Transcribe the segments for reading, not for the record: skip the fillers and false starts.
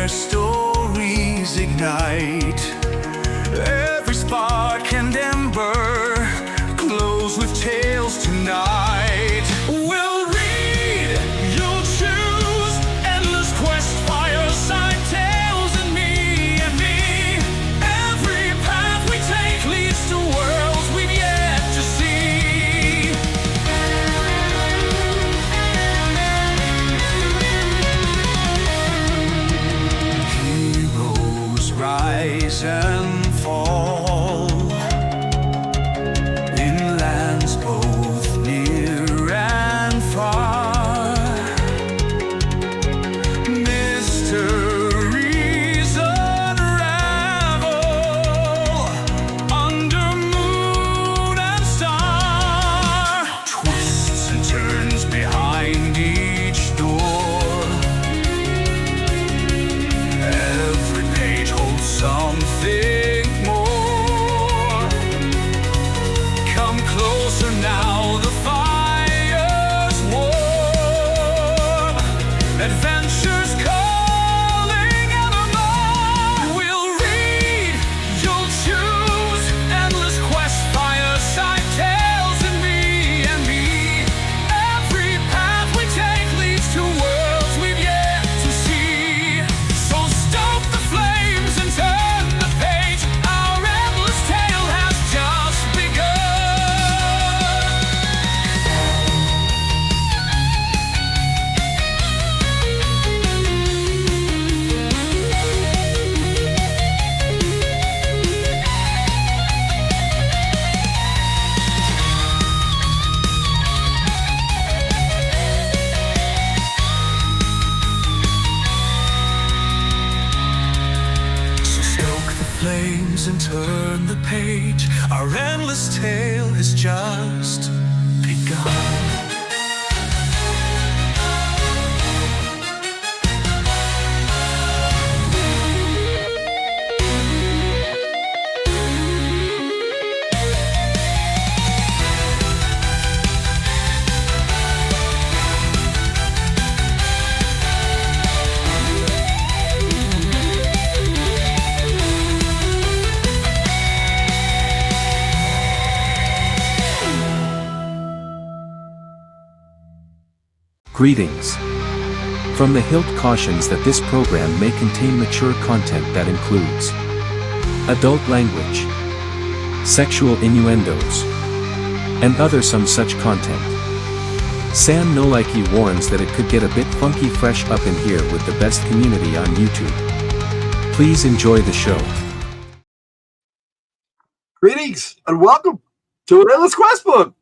where stories ignite. Every spark and ember glows with tales tonight. We'll read, you'll choose, endless quest, fireside tales, and me. Every path we take leads to worlds we've yet to see. Heroes rise and fall in lands both near and far. Mysteries unravel under moon and star. Twists and turns behind each door. Every page holds something more. Come closer now, the fire's warm. Adventures calling evermore. We'll read, you'll choose, endless quest, fireside tales, and me. Every path we take leads to worlds we've yet to see. So stoke the flames and turn the page. Our endless tale has just So stoke the flames and turn the page. Our endless tale has just begun. Greetings. From the Hilt cautions that this program may contain mature content that includes adult language, sexual innuendos, and other some such content. Sam Nolikey warns that it could get a bit funky fresh up in here with the best community on YouTube. Please enjoy the show. Greetings and welcome to an Endless Quest book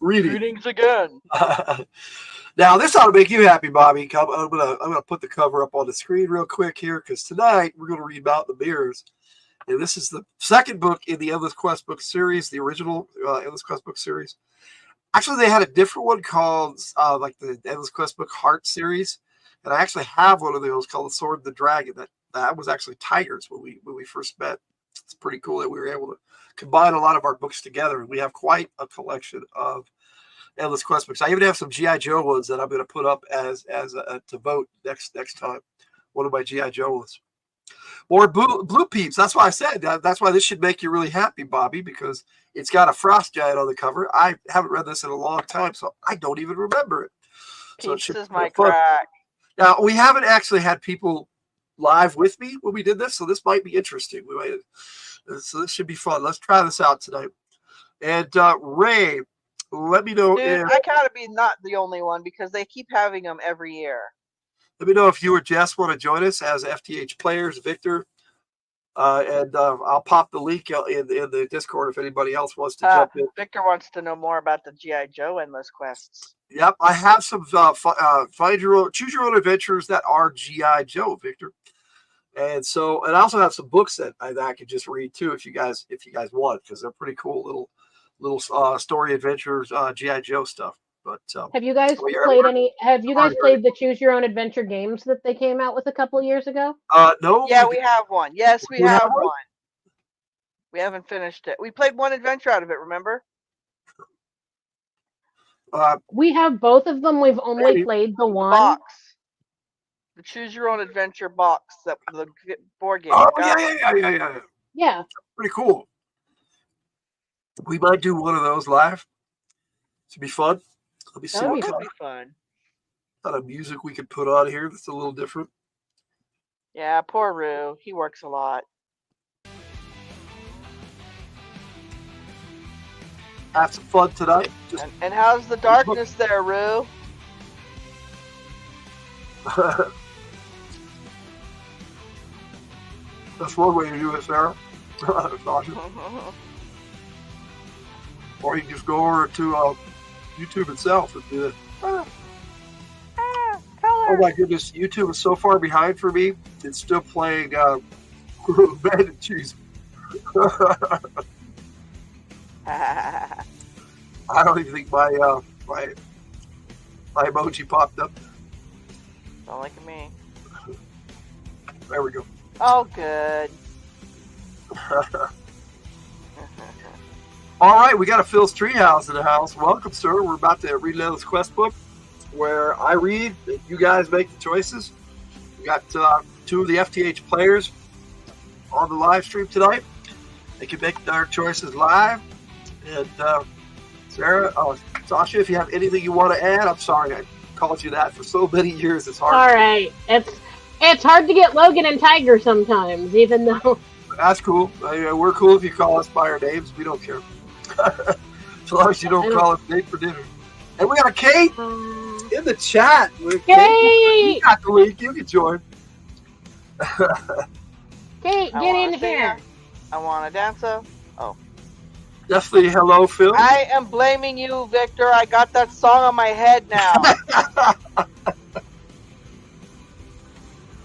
reading. Greetings again. Now this ought to make you happy, Bobby. I'm gonna put the cover up on the screen real quick here because tonight we're gonna read Mountain of Mirrors, and this is the second book in the Endless Quest book series, the original Endless Quest book series. Actually, they had a different one called like the Endless Quest book Heart series, and I actually have one of those called the Sword of the Dragon. That was actually Tigers when we first met. It's pretty cool that we were able to combine a lot of our books together, and we have quite a collection of Endless Quest books. I even have some G.I. Joe ones that I'm going to put up as to vote next time. One of my G.I. Joe ones. Or Blue Peeps. That's why I said that's why this should make you really happy, Bobby, because it's got a frost giant on the cover. I haven't read this in a long time, so I don't even remember it. So Peeps is my crack. Now, we haven't actually had people live with me when we did this, so this might be interesting. So this should be fun. Let's try this out tonight. And Ray, let me know. Dude, I gotta be not the only one because they keep having them every year. Let me know if you or Jess want to join us as FTH players, Victor. And I'll pop the link in the Discord if anybody else wants to jump in. Victor wants to know more about the G.I. Joe Endless Quests. Yep, I have some choose your own adventures that are G.I. Joe, Victor. And I also have some books that I could just read too if you guys want, because they're pretty cool little story adventures, G.I. Joe stuff. But have you guys played any? Have you guys played the Choose Your Own Adventure games that they came out with a couple of years ago? No. Yeah, we have one. Yes, we have one. We haven't finished it. We played one adventure out of it. Remember? We have both of them. We've only played the one. Box. The Choose Your Own Adventure box, that the board game. Oh Got yeah. Yeah. Pretty cool. We might do one of those live. It'd be fun. Let me see That would what be That would kind be fun. of music we could put on here that's a little different. Yeah, poor Rue. He works a lot. Have some fun tonight. Just And how's the darkness there, Rue? that's one way to do it, Sarah. Sasha. Or you can just go over to YouTube itself and do it. Color. Oh my goodness, YouTube is so far behind for me. It's still playing Band and Cheese. I don't even think my emoji popped up. Don't like me. There we go. Oh, good. All right, we got a Phil's Treehouse in the house. Welcome, sir. We're about to read another quest book where I read, you guys make the choices. We got two of the FTH players on the live stream tonight. They can make their choices live. And Sarah, Sasha, if you have anything you want to add, I'm sorry I called you that for so many years. It's hard. All right. It's hard to get Logan and Tiger sometimes, even though. That's cool. We're cool if you call us by our names. We don't care. As long as you don't call us Nate for dinner. And we got a Kate in the chat. Kate! You got the link. You can join. Kate, get in here. I want to dance. Oh. Definitely hello, Phil. I am blaming you, Victor. I got that song on my head now.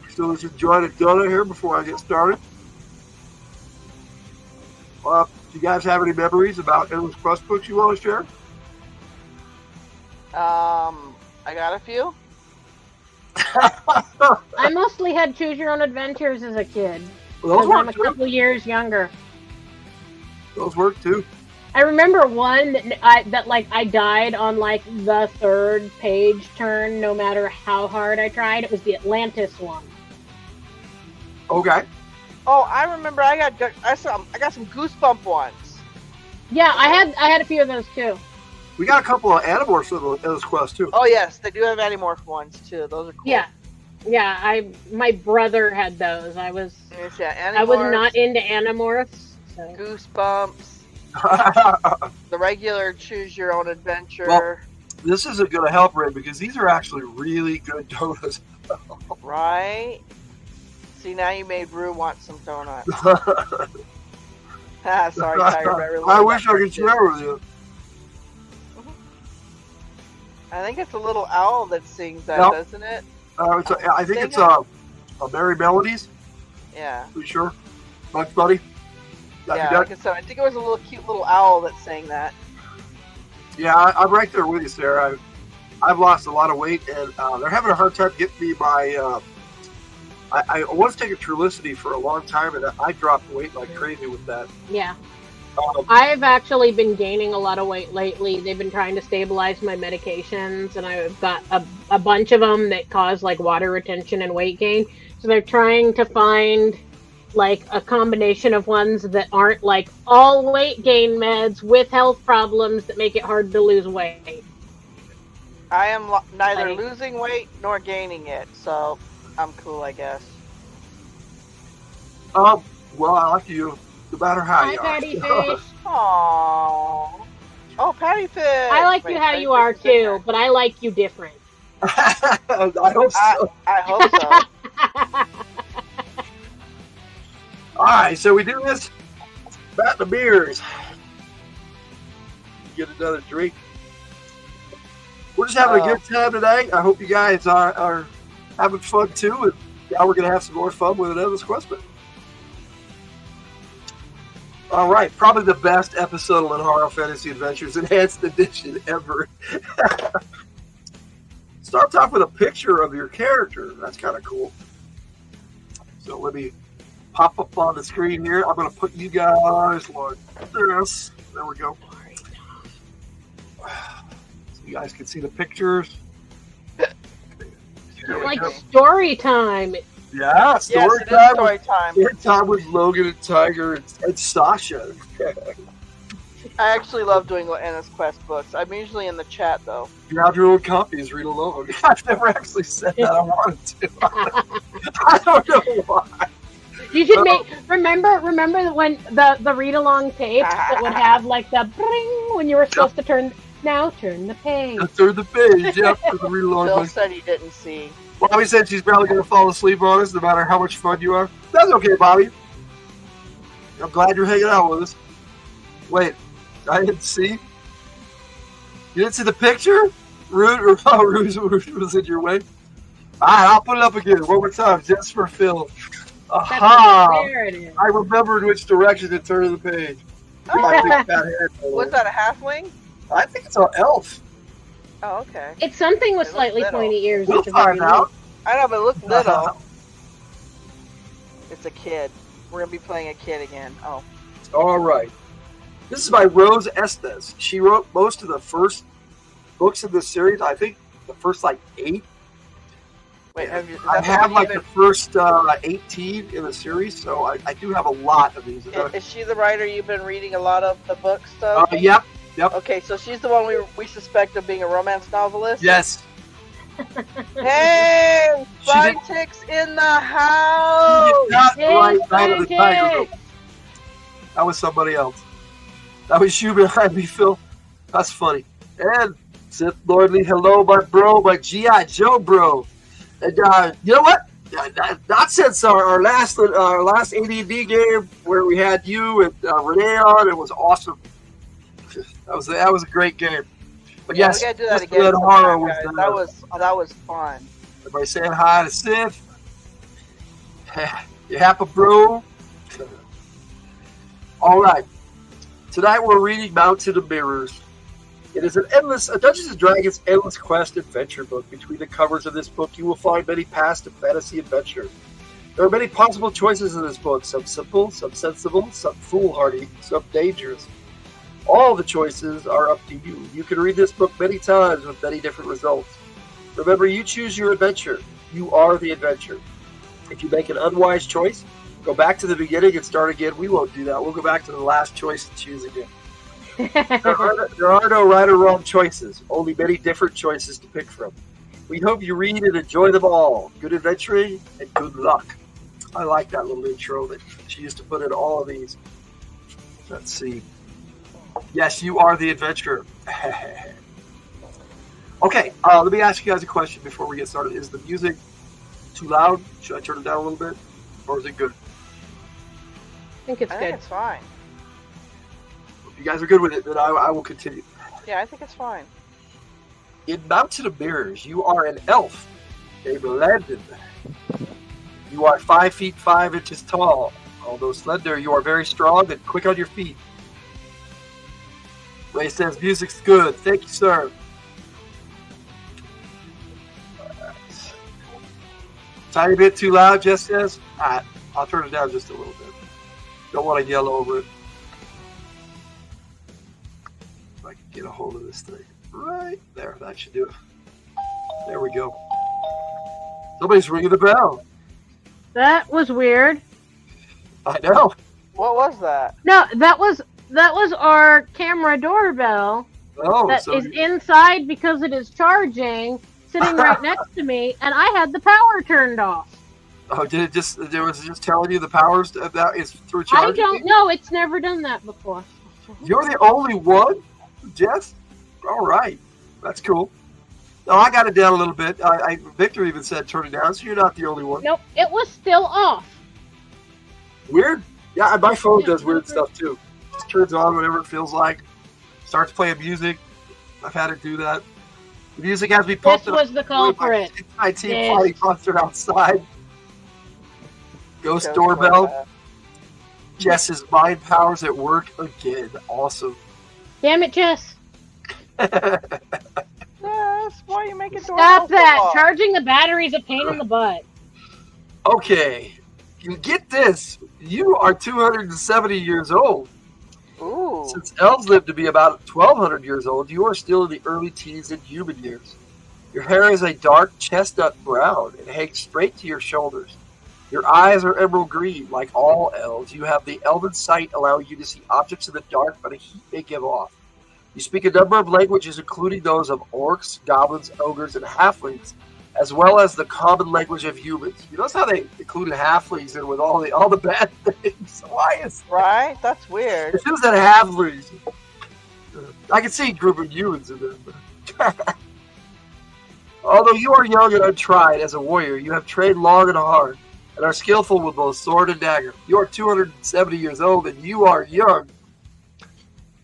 So let's just join a donut here before I get started. Do you guys have any memories about Endless Quest books you want to share? I got a few. I mostly had Choose Your Own Adventures as a kid. Well, those Because I'm work a too. couple years younger. Those work too. I remember one that I died on like the third page turn, no matter how hard I tried. It was the Atlantis one. Okay. Oh, I remember. I got some Goosebump ones. Yeah, I had a few of those too. We got a couple of Animorphs in Endless Quest too. Oh yes, they do have Animorph ones too. Those are cool. Yeah. My brother had those. I was Yes, yeah, I was Animorphs, not into Animorphs. So. Goosebumps. The regular Choose Your Own Adventure. Well, this isn't going to help, Ray, because these are actually really good donuts. Right? See, now you made Rue want some donuts. Sorry, Tiger. But I really I like wish that I could too. share with you. I think it's a little owl that sings that, Nope. doesn't it? I think it's Sing a Merry Melodies. Yeah. Pretty sure. Bugs Bunny. Yeah, like I said, I think it was a little cute little owl that sang that. Yeah, I'm right there with you, Sarah. I've lost a lot of weight, and they're having a hard time getting me my. I was taking Trulicity for a long time, and I dropped weight like crazy with that. Yeah. I've actually been gaining a lot of weight lately. They've been trying to stabilize my medications, and I've got a bunch of them that cause like water retention and weight gain. So they're trying to find like a combination of ones that aren't like all weight gain meds with health problems that make it hard to lose weight. I am neither Like- losing weight nor gaining it, so I'm cool, I guess. Well, I like you, no matter how Hi, you Patty are. Fish. Aww. Oh, Patty Fish. I like Wait, you how Patty you are Fish is in too, but I like you different. I hope so. I hope so. All right, so we do this. About the beers. Get another drink. We're just having a good time today. I hope you guys are having fun too. And now we're going to have some more fun with another Quest book. All right, probably the best episode of Lenharo Fantasy Adventures Enhanced Edition ever. Starts off with a picture of your character. That's kind of cool. So let me pop up on the screen here. I'm going to put you guys like this. There we go. So you guys can see the pictures. There we Like go. story time. Yeah, Yes, story it is time. story time. Story time with Logan and Tiger and Sasha. I actually love doing Anna's Quest books. I'm usually in the chat though. You have your own copies, read along. I've never actually said that I wanted to. I don't know why. You should remember when the read along tapes that would have like the bring when you were supposed to turn the page. Through the page, yeah, for the read along. Phil said he didn't see. Bobby said she's probably going to fall asleep on us no matter how much fun you are. That's okay, Bobby. I'm glad you're hanging out with us. Wait, I didn't see. You didn't see the picture? Rouge was in your way. All right, I'll put it up again one more time just for Phil. Aha! There it is. I remembered which direction to turn the page. Oh, My big fat head. was that a halfling? I think it's an elf. Oh, okay. It's something with It looks slightly little. pointy ears. We'll at the very find out. I know, but it looks little. It's a kid. We're gonna be playing a kid again. Oh. All right. This is by Rose Estes. She wrote most of the first books in this series. I think the first 8. Wait, have you? I have the first 18 in the series, so I do have a lot of these. Is she the writer you've been reading a lot of the books though? Yep. Okay, so she's the one we suspect of being a romance novelist. Yes. Hey, Buntick's in the house. Not Hey, right out of the tiger. Buntick! That was somebody else. That was you behind me, Phil. That's funny. And Sith Lordly, hello, my bro, my G.I. Joe bro. And you know what? Not since our last AD&D game where we had you and Renee on, it was awesome. That was a great game. But Yeah, yes, we gotta do that Sith again. Horror sometime, was guys. That was fun. everybody saying hi to Sith. You happy, bro? All right. Tonight we're reading Mountain of Mirrors. It is a Dungeons & Dragons endless quest adventure book. Between the covers of this book, you will find many paths to fantasy adventure. There are many possible choices in this book, some simple, some sensible, some foolhardy, some dangerous. All the choices are up to you. You can read this book many times with many different results. Remember, you choose your adventure. You are the adventure. If you make an unwise choice, go back to the beginning and start again. We won't do that. We'll go back to the last choice and choose again. There are no right or wrong choices, only many different choices to pick from. We hope you read and enjoy them all. Good adventuring and good luck. I like that little intro that she used to put in all of these. Let's see. Yes, you are the adventurer. Okay, let me ask you guys a question before we get started. Is the music too loud? Should I turn it down a little bit? Or is it good? I think it's I good. think it's fine. If you guys are good with it, then I will continue. Yeah, I think it's fine. In Mountain of Mirrors, you are an elf named Landon. You are 5 feet 5 inches tall. Although slender, you are very strong and quick on your feet. Ray says music's good. Thank you, sir. Alright. Tiny bit too loud, Jess says. Alright, I'll turn it down just a little bit. Don't want to yell over it. If I can get a hold of this thing. Right there, that should do it. There we go. Somebody's ringing the bell. That was weird. I know. What was that? No, that was our camera doorbell Oh, that so is inside because it is charging, sitting right next to me, and I had the power turned off. oh, did it was just telling you the powers that is through I charging? don't know. It's never done that before. You're the only one, Jess? All right. That's cool. No, I got it down a little bit. Victor even said turn it down, so you're not the only one. Nope, it was still off. Weird? Yeah, my phone does weird stuff too. Just turns on whenever it feels like. Starts playing music. I've had it do that. The music has me pumped. This was the culprit. My team Yes. party concert outside. Ghost doorbell. Jess's mind powers at work again. Awesome. Damn it, Jess. That's why you make it Stop that. Charging the battery's a pain in the butt. Okay. You get this. You are 270 years old. Ooh. Since elves live to be about 1,200 years old, you are still in the early teens and human years. Your hair is a dark chestnut brown. It hangs straight to your shoulders. Your eyes are emerald green, like all elves. You have the elven sight, allowing you to see objects in the dark, but a heat they give off. You speak a number of languages, including those of orcs, goblins, ogres, and halflings, as well as the common language of humans. You notice how they included halflings in with all the bad things? Why is that? Right? That's weird. If it was that halflings, I can see a group of humans in there. Although you are young and untried as a warrior, you have trained long and hard, and are skillful with both sword and dagger. You are 270 years old, and you are young.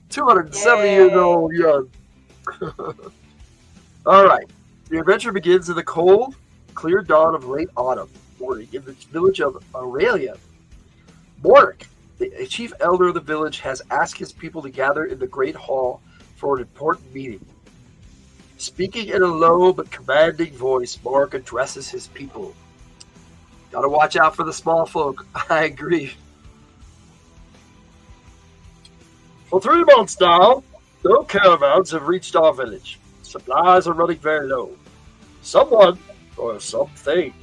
270 years old, young. All right. The adventure begins in the cold, clear dawn of late autumn morning in the village of Aurelia. Moric, the chief elder of the village, has asked his people to gather in the great hall for an important meeting. Speaking in a low but commanding voice, Moric addresses his people. Gotta watch out for the small folk. I agree. For 3 months now, no caravans have reached our village. Supplies are running very low. Someone, or something,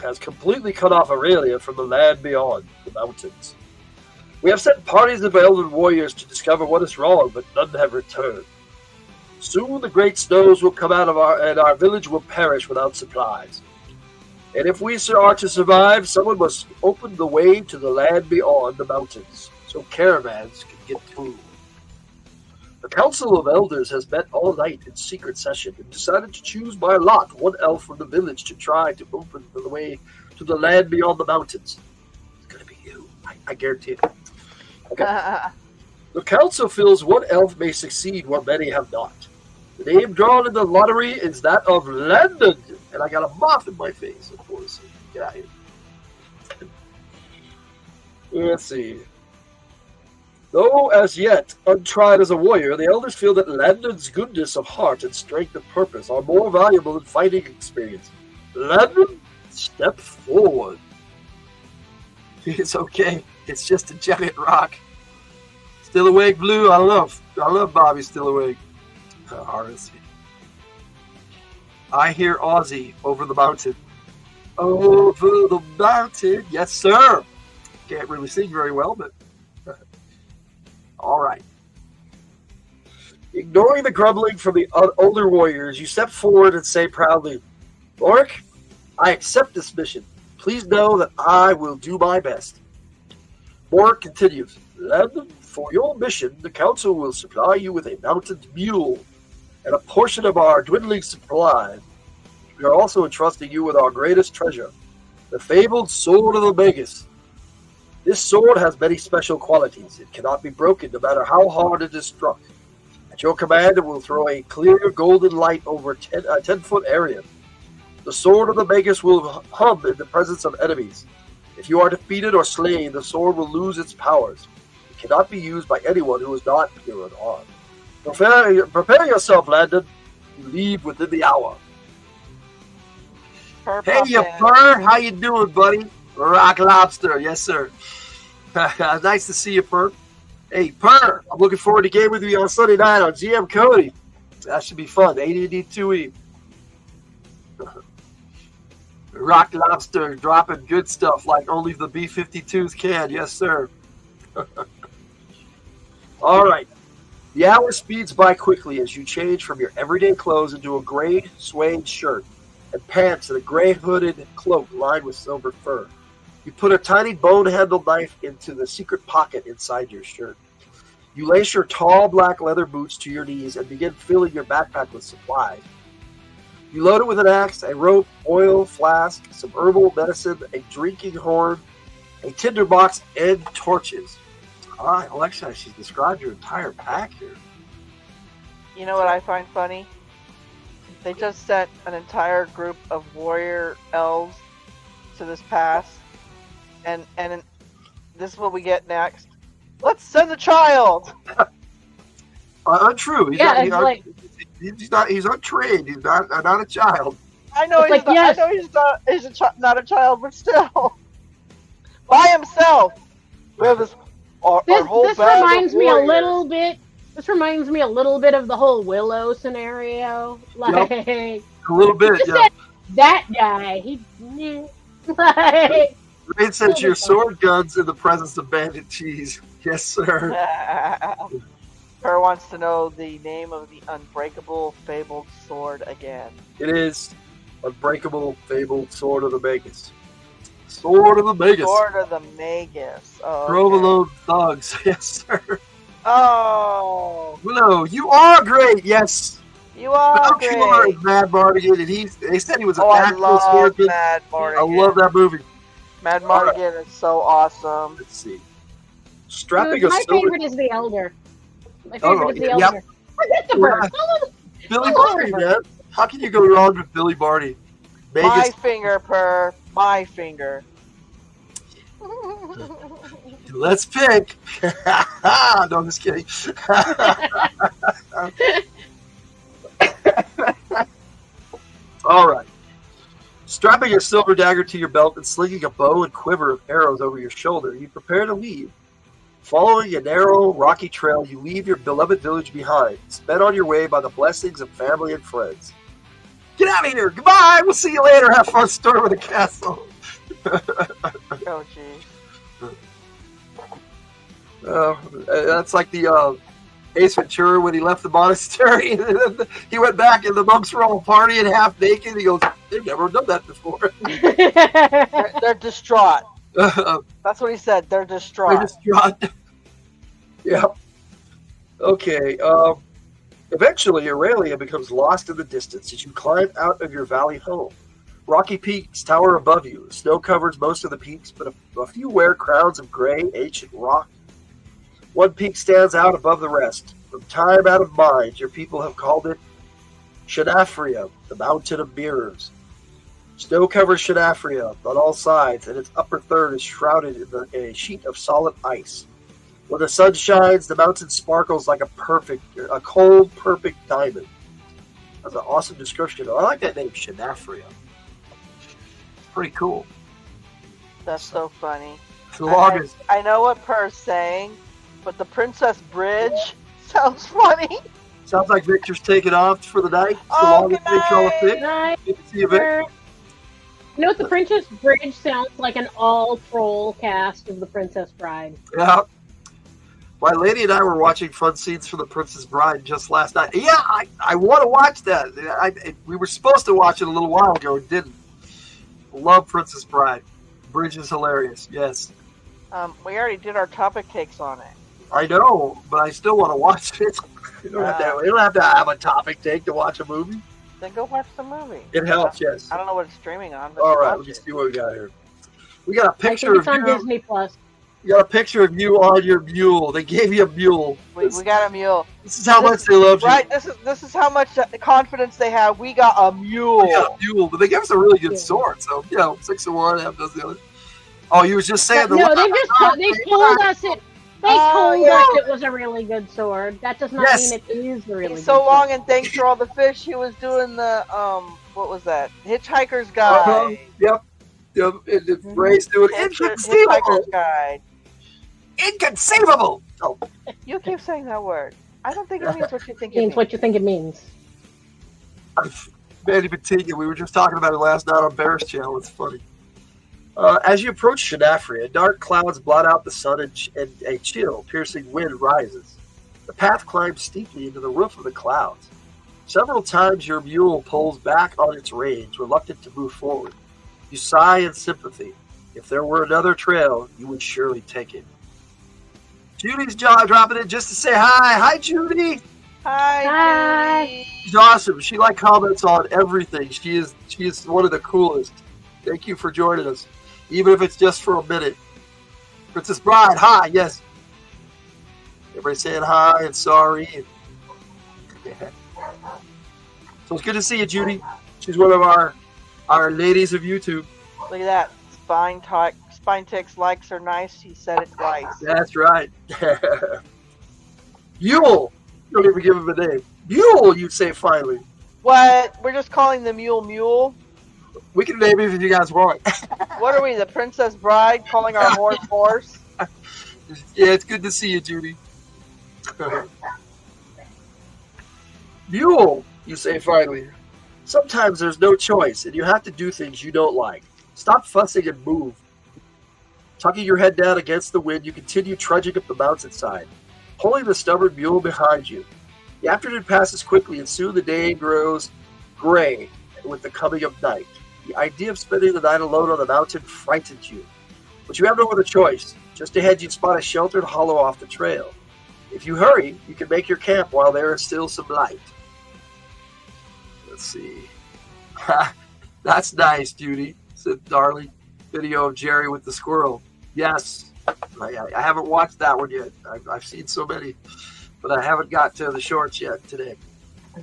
has completely cut off Aurelia from the land beyond the mountains. We have sent parties of elven warriors to discover what is wrong, but none have returned. Soon the great snows will come out of and our village will perish without supplies. And if we are to survive, someone must open the way to the land beyond the mountains, so caravans can get through. The Council of Elders has met all night in secret session and decided to choose by lot one elf from the village to try to open the way to the land beyond the mountains. It's going to be you. I guarantee it. Okay. The council feels one elf may succeed where many have not. The name drawn in the lottery is that of Landon. And I got a moth in my face, of course. Get out of here. Let's see. Though as yet untried as a warrior, the elders feel that Landon's goodness of heart and strength of purpose are more valuable than fighting experience. Landon, step forward. It's okay. It's just a giant rock. Still awake, Blue? I love Bobby still awake. Let's see. I hear Ozzy over the mountain. Over the mountain. Yes, sir. Can't really sing very well, but all right. Ignoring the grumbling from the older warriors, you step forward and say proudly, Moric, I accept this mission. Please know that I will do my best. Moric continues, Landon, for your mission, the council will supply you with a mountain mule and a portion of our dwindling supply. We are also entrusting you with our greatest treasure, the fabled Sword of the Magus. This sword has many special qualities. It cannot be broken no matter how hard it is struck. At your command, it will throw a clear golden light over a 10-foot area. The Sword of the Magus will hum in the presence of enemies. If you are defeated or slain, the sword will lose its powers. It cannot be used by anyone who is not pure in heart. Prepare yourself, Landon. You leave within the hour. Hey, you Purr. How you doing, buddy? Rock Lobster. Yes, sir. Nice to see you, Purr. Hey, Purr. I'm looking forward to game with you on Sunday night on GM Cody. That should be fun. AD&D 2E. Rock Lobster dropping good stuff like only the B-52s can. Yes, sir. All right. The hour speeds by quickly as you change from your everyday clothes into a gray suede shirt and pants and a gray hooded cloak lined with silver fur. You put a tiny bone-handled knife into the secret pocket inside your shirt. You lace your tall black leather boots to your knees and begin filling your backpack with supplies. You load it with an axe, a rope, oil, flask, some herbal medicine, a drinking horn, a tinderbox, and torches. All right, Alexa, she's described your entire pack here. You know what I find funny? They just sent an entire group of warrior elves to this pass, and this is what we get next. Let's send a child. Untrue. He's Yeah, not, it's he's not. He's untrained. He's not a child. I know It's he's like, not, yes. I know he's not. Not a child, but still, by himself. We have this. Our whole This band of reminds me a warriors. little bit. This reminds me a little bit of the whole Willow scenario. Like, A little bit, Just yeah. said that guy. He. Like, Rain says your sword guns in the presence of bandit cheese. Yes, sir. Her wants to know the name of the unbreakable fabled sword again. It is Unbreakable Fabled Sword of the Magus. Sword of the Magus. Sword of the Magus. Oh, okay. Provolone thugs. Yes, sir. Oh, Willow, you are great. Yes. you are Killer great. is Mad Mardigan, and they said he was an Oh, I actual love swordsman. Mad I Mardigan. love that movie. Mad Mardigan is so awesome. Let's see. Strapping dude, a my silver. favorite is the Elder. My Oh, favorite is the yep. Elder. Forget the bird. Billy I love Barty, her. man. How can you go wrong with Billy Barty? My Magus. finger, Per. My finger. Let's pick. No, I'm just kidding. All right. Strapping a silver dagger to your belt and slinging a bow and quiver of arrows over your shoulder, you prepare to leave. Following a narrow, rocky trail, you leave your beloved village behind, sped on your way by the blessings of family and friends. Get out of here! Goodbye! We'll see you later. Have fun storming the castle. Oh, jeez. That's like the Ace Ventura when he left the monastery. He went back and the monks were all partying half naked. He goes, they've never done that before. They're distraught. That's what he said. They're distraught. Yeah. Okay. Eventually, Aurelia becomes lost in the distance as you climb out of your valley home. Rocky peaks tower above you. Snow covers most of the peaks, but a few wear crowns of gray, ancient rock. One peak stands out above the rest. From time out of mind, your people have called it Shanafria, the Mountain of Mirrors. Snow covers Shanafria on all sides, and its upper third is shrouded in a sheet of solid ice. When the sun shines, the mountain sparkles like a cold, perfect diamond. That's an awesome description. I like that name, Shanafria. Pretty cool. That's so funny. The longest. I know what Per's saying, but the Princess Bridge sounds funny. Sounds like Victor's taking off for the night. It's the Oh, longest good picture on the night. pic. Night. Good to see you, Victor. You know what? The Princess Bridge sounds like an all-troll cast of The Princess Bride. Yeah. My lady and I were watching fun scenes for The Princess Bride just last night. Yeah, I want to watch that. We were supposed to watch it a little while ago and didn't. Love Princess Bride. Bridge is hilarious. Yes. We already did our topic takes on it. I know, but I still want to watch it. You don't have to have a topic take to watch a movie. Then go watch the movie. It helps, yes. I don't know what it's streaming on, but All go right, watch let me it. see what we got here. We got a I picture think it's of on you. Disney Plus. You got a picture of you on your mule. They gave you a mule. We got a mule. This is how much they love you. Right, this is how much confidence they have. We got a mule. We got a mule, but they gave us a really good sword. So 6 of one, half does the other. Oh, you was just saying the No, they told us it. They told us it was a really good sword. That does not mean it is a really He's good so long, sword. and thanks for all the fish. He was doing the what was that? Hitchhiker's Guide. Yep. Ray's doing Hitchhiker's inconceivable. Guide. Inconceivable. Oh, You keep saying that word. I don't think it means what you think It it means means. what you think it means. Mandy Patinga. We were just talking about it last night on Bear's Channel. It's funny. As you approach Shanafria, dark clouds blot out the sun and a chill, piercing wind rises. The path climbs steeply into the roof of the clouds. Several times your mule pulls back on its reins, reluctant to move forward. You sigh in sympathy. If there were another trail, you would surely take it. Judy's jaw dropping in just to say hi. Hi, Judy. Hi. Judy. She's awesome. She comments on everything. She is one of the coolest. Thank you for joining us, even if it's just for a minute. Princess Bride, hi. Yes. Everybody saying hi and sorry. So it's good to see you, Judy. She's one of our ladies of YouTube. Look at that. Spine Ticks likes are nice. He said it twice. That's right. Mule. You don't even give him a name. Mule, you'd say finally. What? We're just calling the mule Mule? We can name him if you guys want. What are we, the Princess Bride, calling our horse? Yeah, it's good to see you, Judy. Mule, you say finally. Sometimes there's no choice, and you have to do things you don't like. Stop fussing and move. Tucking your head down against the wind, you continue trudging up the mountainside, pulling the stubborn mule behind you. The afternoon passes quickly, and soon the day grows gray with the coming of night. The idea of spending the night alone on the mountain frightens you. But you have no other choice. Just ahead you spot a sheltered hollow off the trail. If you hurry, you can make your camp while there is still some light. Let's see. That's nice, Judy, said Darley. Video of Jerry with the squirrel. Yes, I haven't watched that one yet. I've seen so many, but I haven't got to the shorts yet today.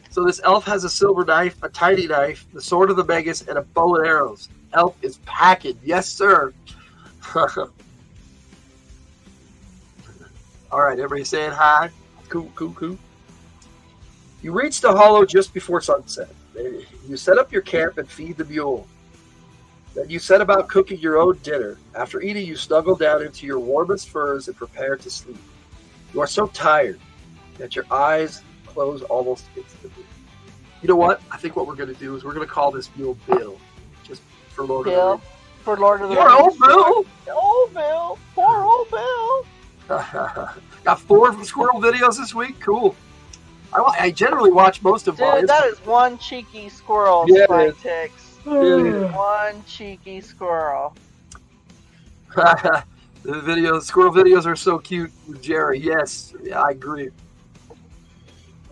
So this elf has a silver knife, a tiny knife, the sword of the Magus, and a bow and arrows. Elf is packing. Yes, sir. All right, everybody saying hi. Cool. You reach the hollow just before sunset. You set up your camp and feed the mule. Then you set about cooking your own dinner. After eating, you snuggle down into your warmest furs and prepare to sleep. You are so tired that your eyes close almost instantly. You know what? I think what we're going to do is we're going to call this mule Bill, just for Lord of the Rings. For Lord of the Poor Rings. old Bill. Old Bill. Poor old Bill. Got 4 squirrel videos this week. Cool. I generally watch most of mine. Dude, that is one cheeky squirrel, Yeah, Spiketix. Yeah. One cheeky squirrel. The squirrel videos are so cute with Jerry. Yes, yeah, I agree.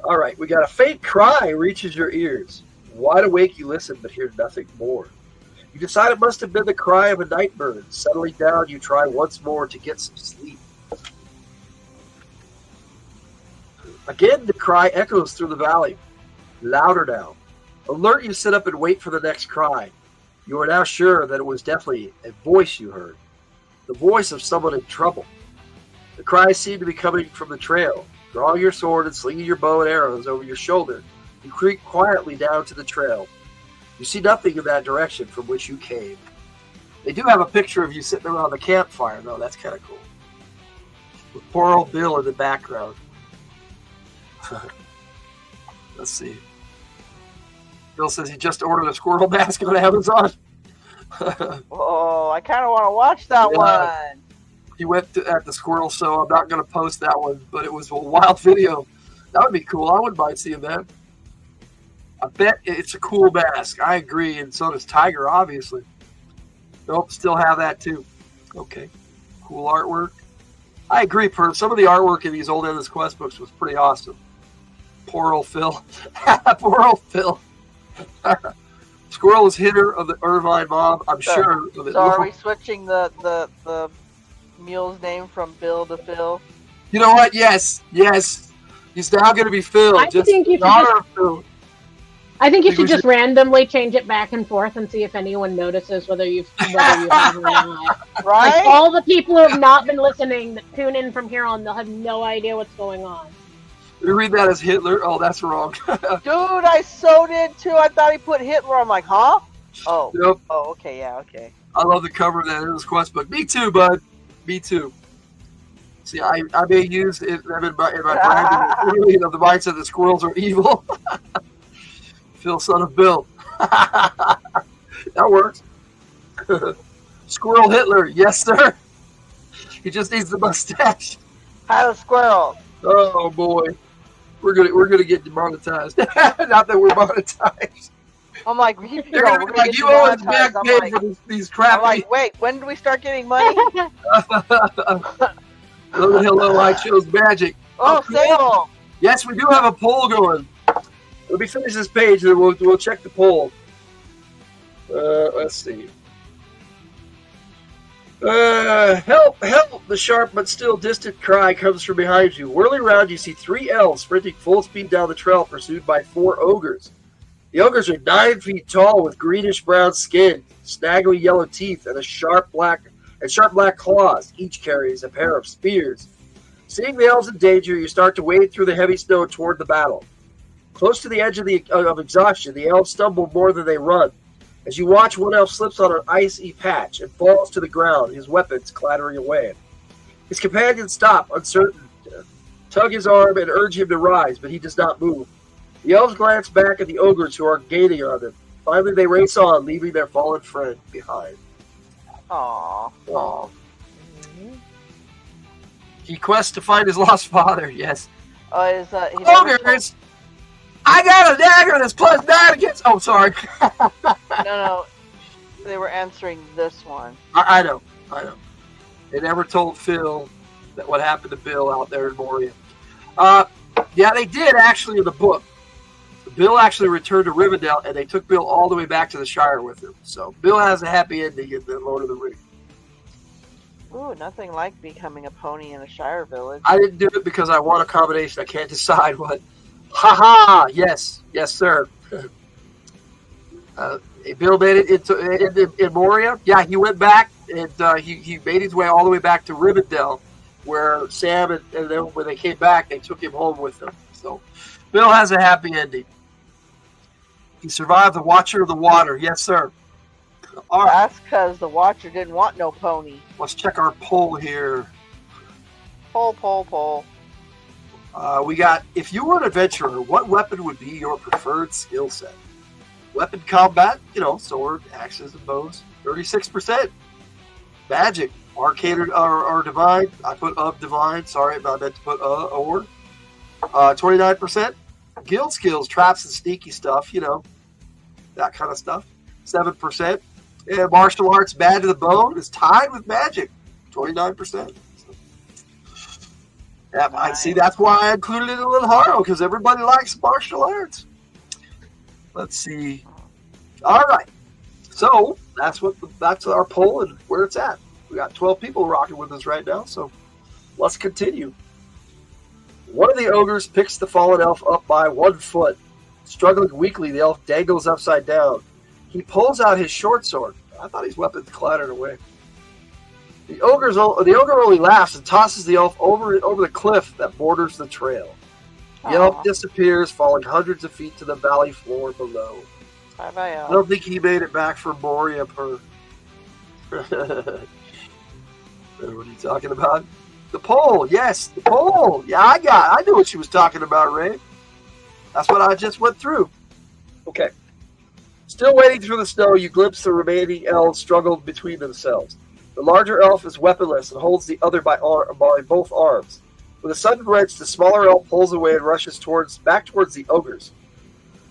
All right, we got a faint cry reaches your ears. Wide awake, you listen, but hear nothing more. You decide it must have been the cry of a night bird. Settling down, you try once more to get some sleep. Again, the cry echoes through the valley. Louder now. Alert, you sit up and wait for the next cry. You are now sure that it was definitely a voice you heard. The voice of someone in trouble. The cries seem to be coming from the trail. Drawing your sword and slinging your bow and arrows over your shoulder, you creep quietly down to the trail. You see nothing in that direction from which you came. They do have a picture of you sitting around the campfire, though. That's kind of cool. With poor old Bill in the background. Let's see. Bill says he just ordered a squirrel mask on Amazon. Oh, I kind of want to watch that one. He went at the squirrel show. I'm not going to post that one, but it was a wild video. That would be cool. I wouldn't mind seeing that. I bet it's a cool mask. I agree, and so does Tiger, obviously. Nope, still have that too. Okay, cool artwork. I agree, some of the artwork in these old Endless Quest books was pretty awesome. Poor old Phil. Poor old Phil. Squirrel is hitter of the Irvine mob. I'm sure of it. So are we switching the mule's name from Bill to Phil? You know what? Yes. He's now going to be Phil. I think you should just randomly change it back and forth and see if anyone notices whether you have or not. Right? Like all the people who have not been listening that tune in from here on, they'll have no idea what's going on. We read that as Hitler. Oh, that's wrong. Dude, I so did too. I thought he put Hitler. I'm like, huh? Oh. Yep. Oh, okay, yeah, okay. I love the cover of that Endless Quest book. Me too, bud. Me too. See, I may use them in my branding of the mindset that squirrels are evil. Phil, son of Bill. That works. Squirrel Hitler, yes, sir. He just needs the mustache. Hi, the squirrel. Oh boy, we're gonna get demonetized. Not that we're monetized. I'm like, They're gonna be like, you owe us back pay for these crappy. I'm like, wait, when do we start getting money? Hello, I chose magic. Oh, Sable. Yes, we do have a poll going. Let me finish this page, and then we'll check the poll. Let's see. Help, help! The sharp but still distant cry comes from behind you. Whirling around, you see 3 elves sprinting full speed down the trail, pursued by 4 ogres. The ogres are 9 feet tall with greenish-brown skin, snaggly yellow teeth, and sharp black claws. Each carries a pair of spears. Seeing the elves in danger, you start to wade through the heavy snow toward the battle. Close to the edge of exhaustion, the elves stumble more than they run. As you watch, one elf slips on an icy patch and falls to the ground, his weapons clattering away. His companions stop, uncertain, tug his arm and urge him to rise, but he does not move. The elves glance back at the ogres who are gaining on them. Finally, they race on, leaving their fallen friend behind. Aww. Aww. He quests to find his lost father. Yes. Is he never Ogres! I got a dagger that's plus 9 against. Oh, sorry. No. They were answering this one. I know. They never told Phil that what happened to Bill out there in Moria. Yeah, they did actually in the book. Bill actually returned to Rivendell, and they took Bill all the way back to the Shire with him. So Bill has a happy ending in the Lord of the Rings. Ooh, nothing like becoming a pony in a Shire village. I didn't do it because I want a combination. I can't decide what. Ha! Yes, sir. Bill made it in Moria. Yeah, he went back and he made his way all the way back to Rivendell, where Sam and then when they came back, they took him home with them. So Bill has a happy ending. He survived the Watcher of the Water. Yes, sir. All right. That's because the Watcher didn't want no pony. Let's check our poll here. Poll. We got, if you were an adventurer, what weapon would be your preferred skill set? Weapon combat, sword, axes, and bows, 36%. Magic, arcane or divine. I put of divine. Sorry, I meant to put or. 29%. Guild skills, traps, and sneaky stuff, that kind of stuff. 7%. And martial arts, bad to the bone, is tied with magic, 29%. Yeah, I see. That's why I included it in Little Haro, because everybody likes martial arts. Let's see. All right. So that's our poll and where it's at. We got 12 people rocking with us right now. So let's continue. One of the ogres picks the fallen elf up by 1 foot. Struggling weakly, the elf dangles upside down. He pulls out his short sword. I thought his weapon clattered away. The ogre only laughs and tosses the elf over the cliff that borders the trail. The elf disappears, falling hundreds of feet to the valley floor below. Bye-bye, elf. I don't think he made it back from Moria per. What are you talking about? The pole, yes, the pole. Yeah, I knew what she was talking about, Ray. That's what I just went through. Okay. Still wading through the snow, you glimpse the remaining elves struggle between themselves. The larger elf is weaponless and holds the other by both arms. With a sudden wrench, the smaller elf pulls away and rushes back towards the ogres.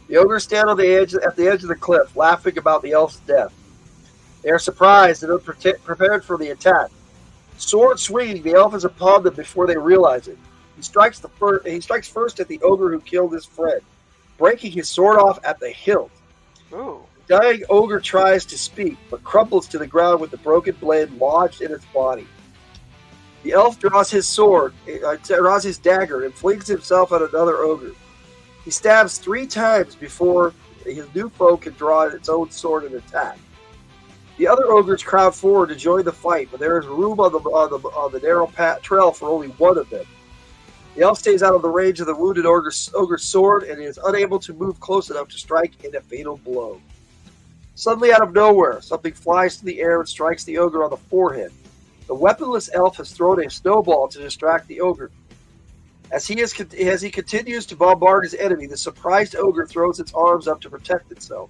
The ogres stand at the edge of the cliff, laughing about the elf's death. They are surprised and unprepared for the attack. Sword swinging, the elf is upon them before they realize it. He strikes first at the ogre who killed his friend, breaking his sword off at the hilt. Ooh. The dying ogre tries to speak, but crumbles to the ground with the broken blade lodged in its body. The elf draws his dagger, and flings himself at another ogre. He stabs 3 times before his new foe can draw its own sword and attack. The other ogres crowd forward to join the fight, but there is room on the narrow trail for only one of them. The elf stays out of the range of the wounded ogre's sword and is unable to move close enough to strike in a fatal blow. Suddenly, out of nowhere, something flies through the air and strikes the ogre on the forehead. The weaponless elf has thrown a snowball to distract the ogre. As he continues to bombard his enemy, the surprised ogre throws its arms up to protect itself.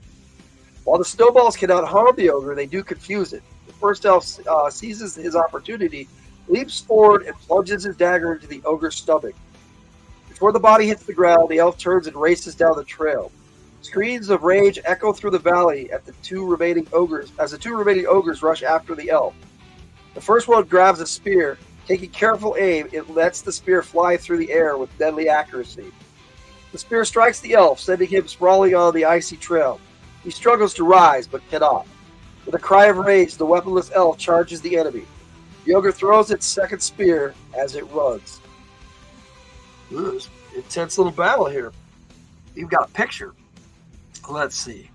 While the snowballs cannot harm the ogre, they do confuse it. The first elf seizes his opportunity, leaps forward, and plunges his dagger into the ogre's stomach. Before the body hits the ground, the elf turns and races down the trail. Screams of rage echo through the valley as the two remaining ogres rush after the elf. The first one grabs a spear. Taking careful aim, it lets the spear fly through the air with deadly accuracy. The spear strikes the elf, sending him sprawling on the icy trail. He struggles to rise, but cannot. With a cry of rage, the weaponless elf charges the enemy. The ogre throws its second spear as it runs. Ooh, intense little battle here. You've got a picture. Let's see.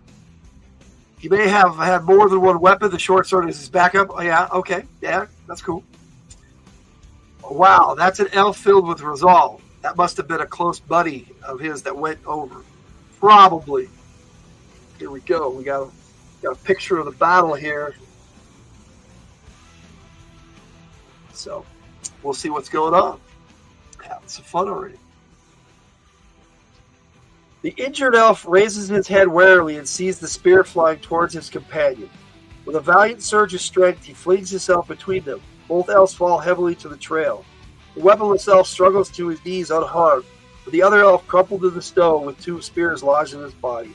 He may have had more than one weapon. The short sword is his backup. Oh, yeah, okay. Yeah, that's cool. Wow, that's an elf filled with resolve. That must have been a close buddy of his that went over. Probably. Here we go. We got a picture of the battle here. So, we'll see what's going on. Having some fun already. The injured elf raises his head warily and sees the spear flying towards his companion. With a valiant surge of strength, he flings himself between them. Both elves fall heavily to the trail. The weaponless elf struggles to his knees unharmed, but the other elf crumpled to the stone with 2 spears lodged in his body.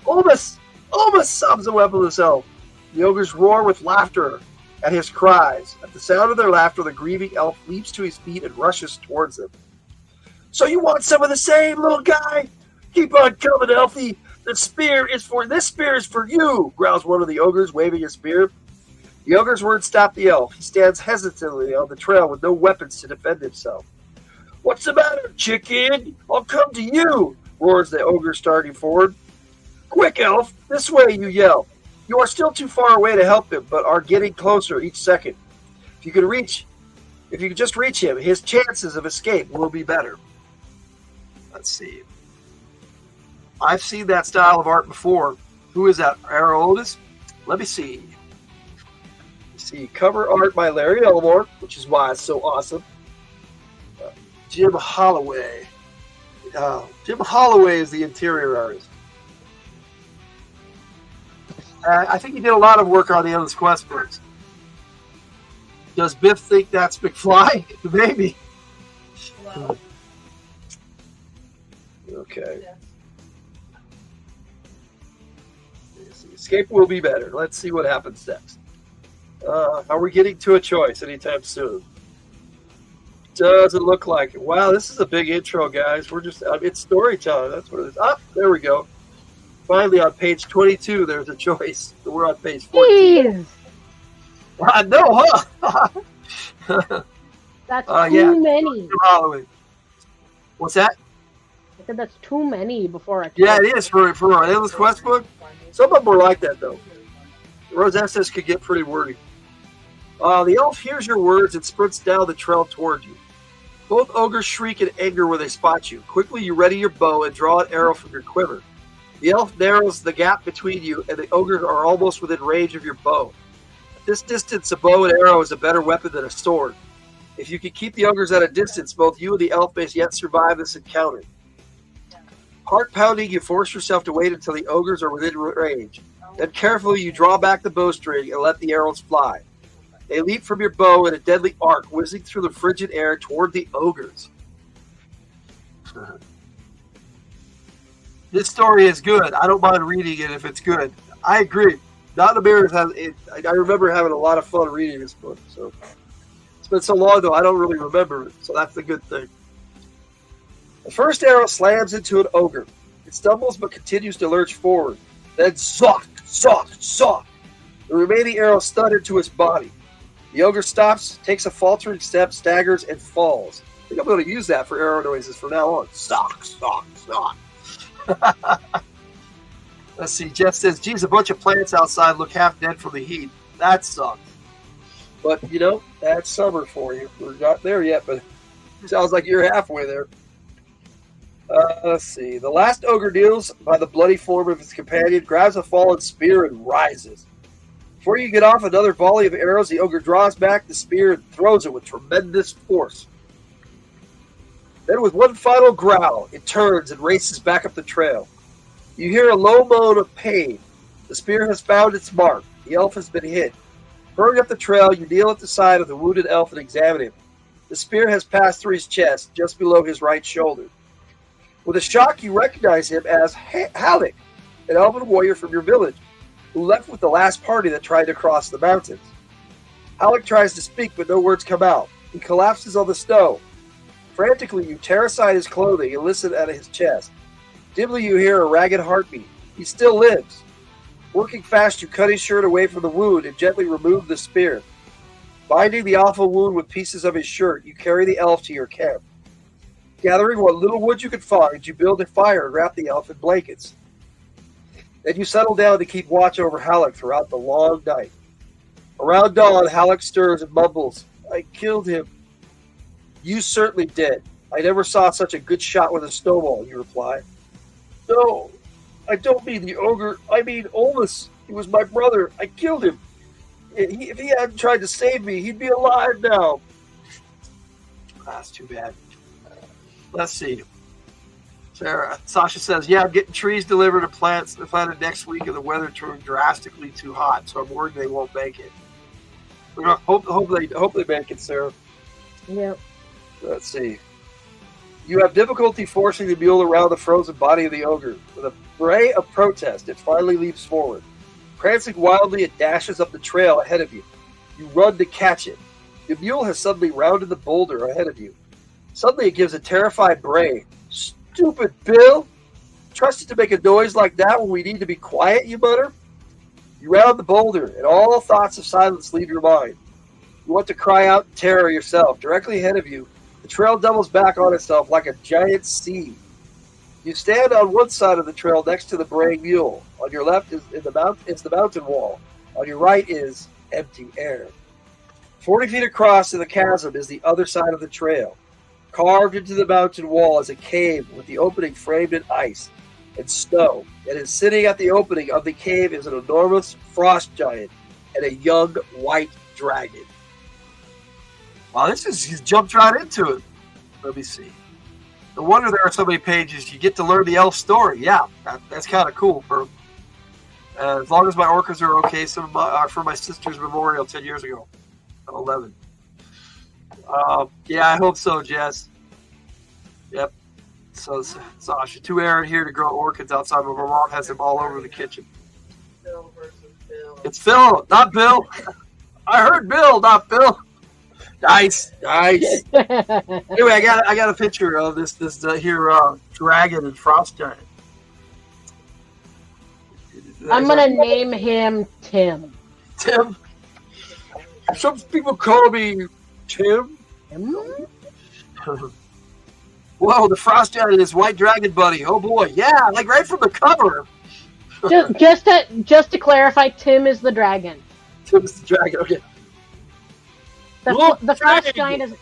Olmus! Olmus! Sobs the weaponless elf. The ogres roar with laughter at his cries. At the sound of their laughter, the grieving elf leaps to his feet and rushes towards them. So you want some of the same, little guy? Keep on coming, Elfie. This spear is for you, growls one of the ogres, waving his spear. The ogre's words stop the elf. He stands hesitantly on the trail with no weapons to defend himself. What's the matter, chicken? I'll come to you, roars the ogre, starting forward. Quick, elf, this way, you yell. You are still too far away to help him, but are getting closer each second. If you can just reach him, his chances of escape will be better. Let's see. I've seen that style of art before. Who is that? Aeroldus? Let me see. Cover art by Larry Elmore, which is why it's so awesome. Jim Holloway. Jim Holloway is the interior artist. I think he did a lot of work on the Endless Quest books. Does Biff think that's McFly? Maybe. Well, Okay. yes. Escape will be better. Let's see what happens next. Are we getting to a choice anytime soon? Doesn't look like it. Wow, this is a big intro, guys. We're just, it's storytelling. That's what it is. Ah, there we go. Finally, on page 22, there's a choice. We're on page 14. Jeez, I know, huh? that's yeah. too many. Halloween. What's that? I said that's too many before I. Yeah, it is for an Endless Quest book. Some of them are like that, though. Rosettes could get pretty wordy. The elf hears your words and sprints down the trail toward you. Both ogres shriek in anger when they spot you. Quickly, you ready your bow and draw an arrow from your quiver. The elf narrows the gap between you, and the ogres are almost within range of your bow. At this distance, a bow and arrow is a better weapon than a sword. If you can keep the ogres at a distance, both you and the elf may yet survive this encounter. Heart pounding, you force yourself to wait until the ogres are within range. Then carefully, you draw back the bowstring and let the arrows fly. They leap from your bow in a deadly arc, whizzing through the frigid air toward the ogres. This story is good. I don't mind reading it if it's good. I agree. Not the Mirrors has it. I remember having a lot of fun reading this book. So it's been so long though, I don't really remember it. So that's the good thing. The first arrow slams into an ogre. It stumbles but continues to lurch forward. Then zock, zock, zock. The remaining arrow stun into its body. The ogre stops, takes a faltering step, staggers, and falls. I think I'm going to use that for arrow noises from now on. Zock, zock, zock. Let's see. Jeff says, geez, a bunch of plants outside look half dead from the heat. That sucks. But, you know, that's summer for you. We're not there yet, but it sounds like you're halfway there. Let's see. The last ogre kneels by the bloody form of his companion, grabs a fallen spear, and rises. Before you get off another volley of arrows, the ogre draws back the spear and throws it with tremendous force. Then with one final growl, it turns and races back up the trail. You hear a low moan of pain. The spear has found its mark. The elf has been hit. Hurrying up the trail, you kneel at the side of the wounded elf and examine him. The spear has passed through his chest, just below his right shoulder. With a shock, you recognize him as Halleck, an elven warrior from your village, who left with the last party that tried to cross the mountains. Halleck tries to speak, but no words come out. He collapses on the snow. Frantically, you tear aside his clothing and listen at his chest. Dimly, you hear a ragged heartbeat. He still lives. Working fast, you cut his shirt away from the wound and gently remove the spear. Binding the awful wound with pieces of his shirt, you carry the elf to your camp. Gathering what little wood you can find, you build a fire and wrap the elf in blankets. Then you settle down to keep watch over Halleck throughout the long night. Around dawn, Halleck stirs and mumbles, I killed him. You certainly did. I never saw such a good shot with a snowball, you reply. No, I don't mean the ogre. I mean Olmus. He was my brother. I killed him. If he hadn't tried to save me, he'd be alive now. That's too bad. Let's see. Sasha says, "Yeah, I'm getting trees delivered to plants planted next week, and the weather turned drastically too hot, so I'm worried they won't make it. We're gonna hope they make it, Sarah." Yep. Let's see. You have difficulty forcing the mule around the frozen body of the ogre. With a bray of protest, it finally leaps forward. Prancing wildly, it dashes up the trail ahead of you. You run to catch it. The mule has suddenly rounded the boulder ahead of you. Suddenly, it gives a terrified bray. "Stupid Bill! Trusted to make a noise like that when we need to be quiet," you mutter. You round the boulder, and all thoughts of silence leave your mind. You want to cry out in terror yourself. Directly ahead of you, the trail doubles back on itself like a giant sea. You stand on one side of the trail next to the braying mule. On your left is the mountain wall. On your right is empty air. 40 feet across in the chasm is the other side of the trail. Carved into the mountain wall is a cave with the opening framed in ice and snow. And sitting at the opening of the cave is an enormous frost giant and a young white dragon. Wow, he's jumped right into it. Let me see. No wonder there are so many pages. You get to learn the elf story. Yeah, that's kind of cool. As long as my orcas are okay, some of my, for my sister's memorial 10 years ago. 11. Yeah, I hope so, Jess. Yep. So Sasha, too arid here to grow orchids outside, but my mom has them all over the kitchen. Phil versus Bill. It's Phil, not Bill. I heard Bill, not Bill. Nice. Anyway, I got a picture of this dragon and frost giant. I'm gonna name him Tim. Tim. Some people call me Tim. Whoa, the frost giant is white dragon buddy. Oh boy, yeah, like right from the cover. just to clarify, Tim is the dragon. Tim is the dragon. Okay. The frost giant is.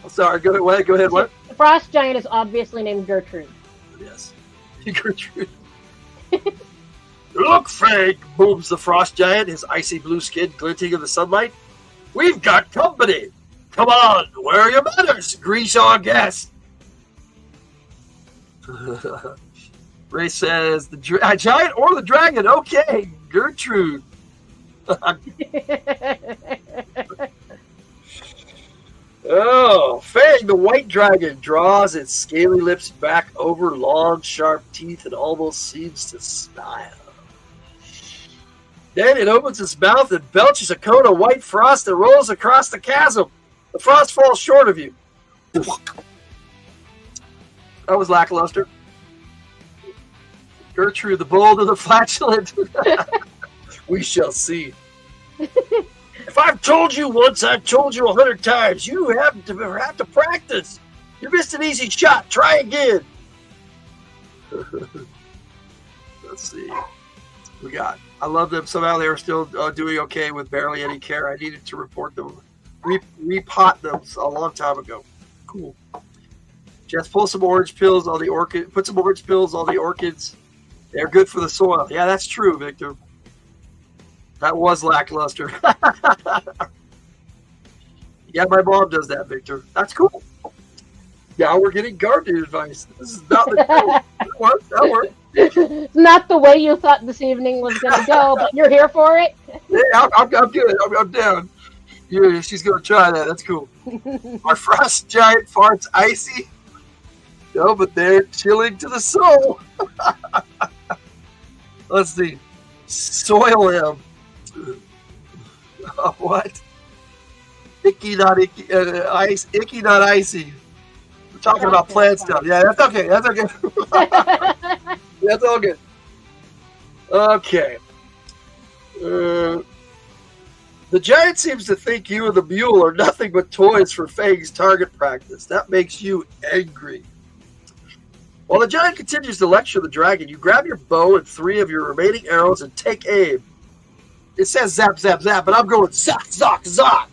Sorry, go ahead. What? The frost giant is obviously named Gertrude. Yes, Gertrude. Look, Fang, booms the frost giant, his icy blue skin glinting in the sunlight. We've got company. Come on, where are your manners? Grease our guest. Ray says, the giant or the dragon? Okay, Gertrude. Oh, Fang, the white dragon, draws its scaly lips back over long, sharp teeth and almost seems to smile. Then it opens its mouth and belches a cone of white frost that rolls across the chasm. The frost falls short of you. That was lackluster. Gertrude, the bold and the flatulent. We shall see. If I've told you once, I've told you 100 times. You have to practice. You missed an easy shot. Try again. Let's see. We got. I love them. Somehow they are still doing okay with barely any care. I needed to report them, repot them a long time ago. Cool. Just pull some orange pills on the orchid. Put some orange pills on the orchids. They're good for the soil. Yeah, that's true, Victor. That was lackluster. Yeah, my mom does that, Victor. That's cool. Now we're getting gardening advice. This is not the that worked. It's not the way you thought this evening was going to go, but you're here for it. Yeah, I'm good. I'm down. Yeah, she's going to try that. That's cool. Our frost giant farts icy. No, but they're chilling to the soul. Let's see. Soil him. What? Icky, not icky. Icky, not icy. We're talking about plant stuff. Yeah, that's okay. That's okay. That's all good. Okay. The giant seems to think you and the mule are nothing but toys for Fang's target practice. That makes you angry. While the giant continues to lecture the dragon, you grab your bow and 3 of your remaining arrows and take aim. It says zap, zap, zap, but I'm going zap, zap, zap.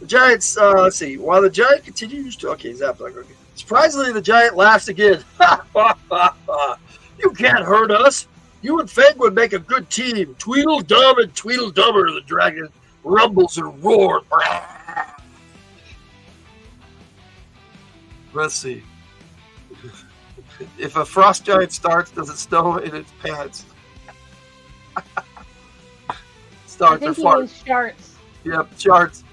The giant's, let's see. While the giant continues to, okay, zap, okay. Surprisingly, the giant laughs again. Ha, ha, ha, ha. You can't hurt us. You and Fang would make a good team. Tweedledum and Tweedledummer, the dragon rumbles and roars. Let's see. If a frost giant starts, does it snow in its pants? I Starts or think he farts. means charts. Yep, charts.